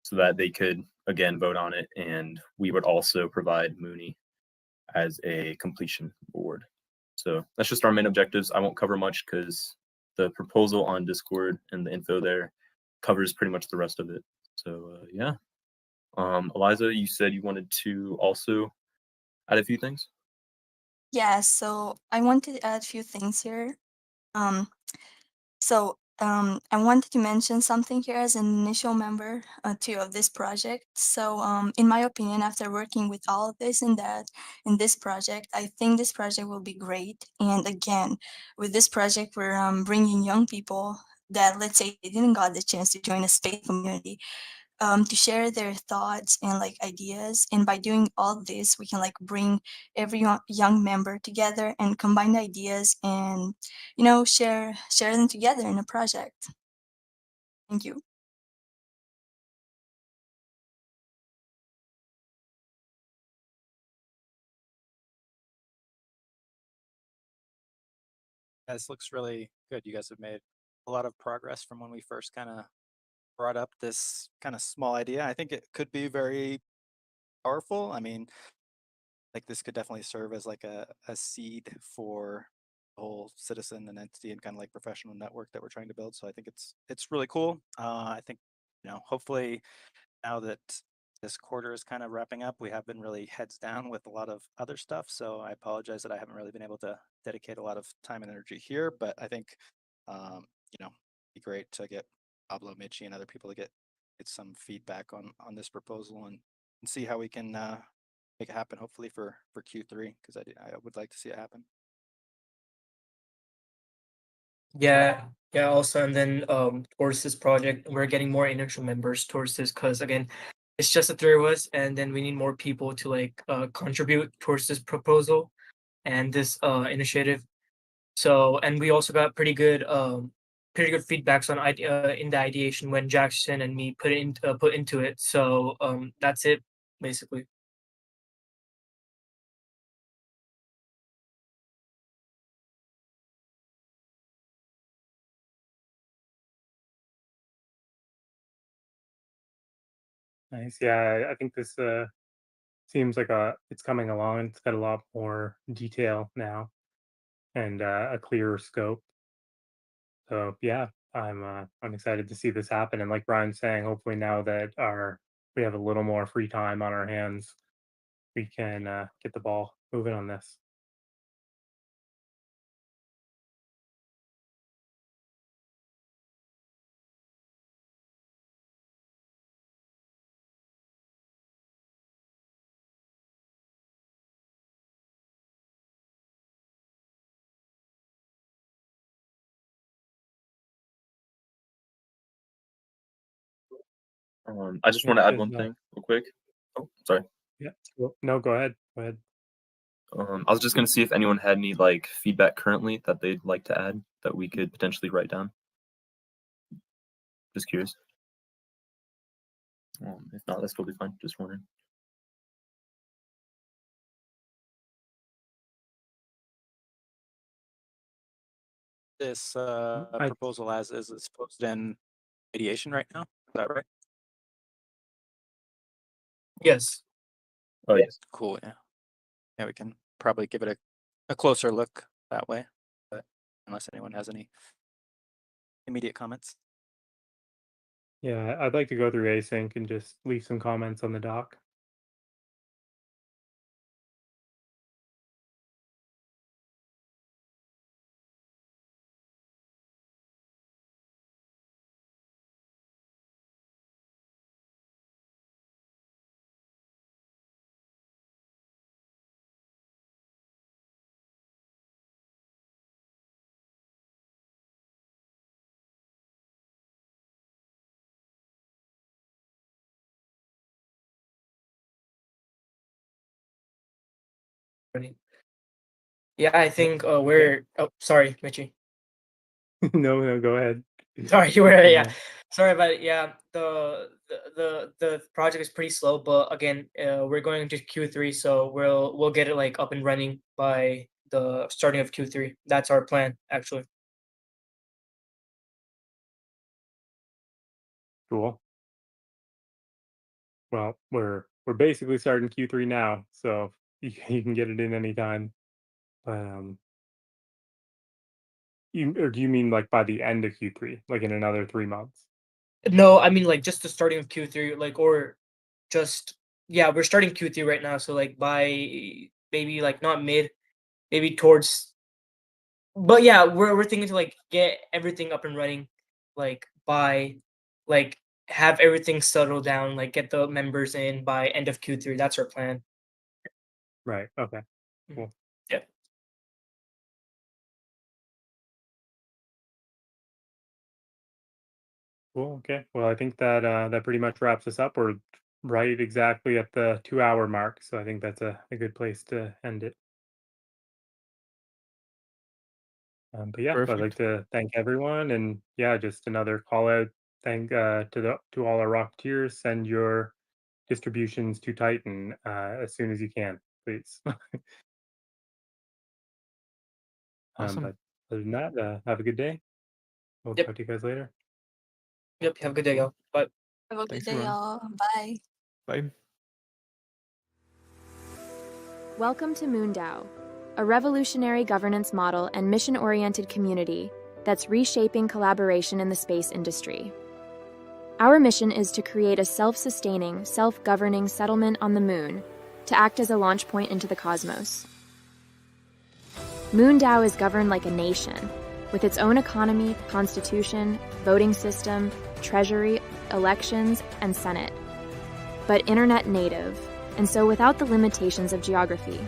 so that they could, again, vote on it. And we would also provide Mooney as a completion reward. So that's just our main objectives. I won't cover much because the proposal on Discord and the info there covers pretty much the rest of it. So yeah. Eliza, you said you wanted to also add a few things? Yeah, so I wanted to add a few things here. I wanted to mention something here as an initial member too of this project. So in my opinion, after working with all of this and that in this project, I think this project will be great. And again, with this project, we're bringing young people that, let's say, they didn't got the chance to join a space community, to share their thoughts and like ideas. And by doing all this, we can like bring every young member together and combine the ideas and, you know, share them together in a project. Thank you. This looks really good. You guys have made a lot of progress from when we first kind of brought up this kind of small idea. I think it could be very powerful. I mean, like this could definitely serve as like a seed for the whole citizen and entity and kind of like professional network that we're trying to build. So I think it's really cool. I think, you know, hopefully now that this quarter is kind of wrapping up, we have been really heads down with a lot of other stuff. So I apologize that I haven't really been able to dedicate a lot of time and energy here, but I think, you know, it'd be great to get Pablo, Michi, and other people to get some feedback on this proposal and see how we can make it happen. Hopefully for Q3, because I would like to see it happen. Yeah, also, and then towards this project, we're getting more initial members towards this because again, it's just the three of us, and then we need more people to like contribute towards this proposal and this initiative. So, and we also got pretty good feedbacks on in the ideation when Jackson and me put into it. So that's it basically. Nice. Yeah, I think this seems like it's coming along. It's got a lot more detail now and a clearer scope. So yeah, I'm excited to see this happen. And like Brian's saying, hopefully now that we have a little more free time on our hands, we can get the ball moving on this. I just want to add Is, one thing real quick. Oh, sorry. Yeah. No, go ahead. Go ahead. I was just going to see if anyone had any like feedback currently that they'd like to add that we could potentially write down. Just curious. If not, that's totally fine. Just wondering. This proposal as is posted in mediation right now. Is that right? Yes. Oh yes. Cool. Yeah. Yeah, we can probably give it a closer look that way. But unless anyone has any immediate comments. Yeah, I'd like to go through async and just leave some comments on the doc. Yeah, I think we're. Oh, sorry, Mitchie. No, go ahead. Sorry, you were. Go Yeah, ahead. sorry about it. Yeah, the project is pretty slow, but again, we're going into Q3, so we'll get it like up and running by the starting of Q3. That's our plan, actually. Cool. Well, we're basically starting Q3 now, so you can get it in anytime. Or do you mean like by the end of Q3, like in another 3 months? No, I mean like just the starting of Q3, like or just yeah, we're starting Q3 right now, so like by maybe like not mid, maybe towards. But yeah, we're thinking to like get everything up and running, like by like have everything settled down, like get the members in by end of Q3. That's our plan. Right. Okay. Cool. Yeah. Cool. Okay. Well, I think that that pretty much wraps us up. We're right exactly at the 2 hour mark, so I think that's a good place to end it. But yeah, I'd like Perfect. to thank everyone, and yeah, just another call out. Thank to all our Rocketeers. Send your distributions to Titan as soon as you can, please. Awesome. But other than that, have a good day. We'll Yep. talk to you guys later. Yep. Have a good day, y'all. Bye. Have a good Thanks, day, everyone. y'all. Bye. Bye. Welcome to MoonDAO, a revolutionary governance model and mission-oriented community that's reshaping collaboration in the space industry. Our mission is to create a self-sustaining, self-governing settlement on the moon to act as a launch point into the cosmos. MoonDAO is governed like a nation, with its own economy, constitution, voting system, treasury, elections, and senate, but internet native, and so without the limitations of geography.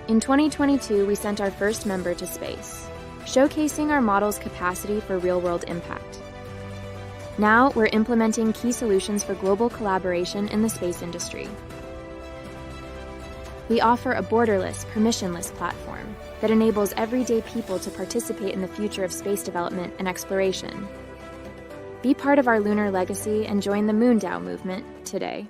In 2022, we sent our first member to space, showcasing our model's capacity for real-world impact. Now, we're implementing key solutions for global collaboration in the space industry. We offer a borderless, permissionless platform that enables everyday people to participate in the future of space development and exploration. Be part of our lunar legacy and join the MoonDAO movement today.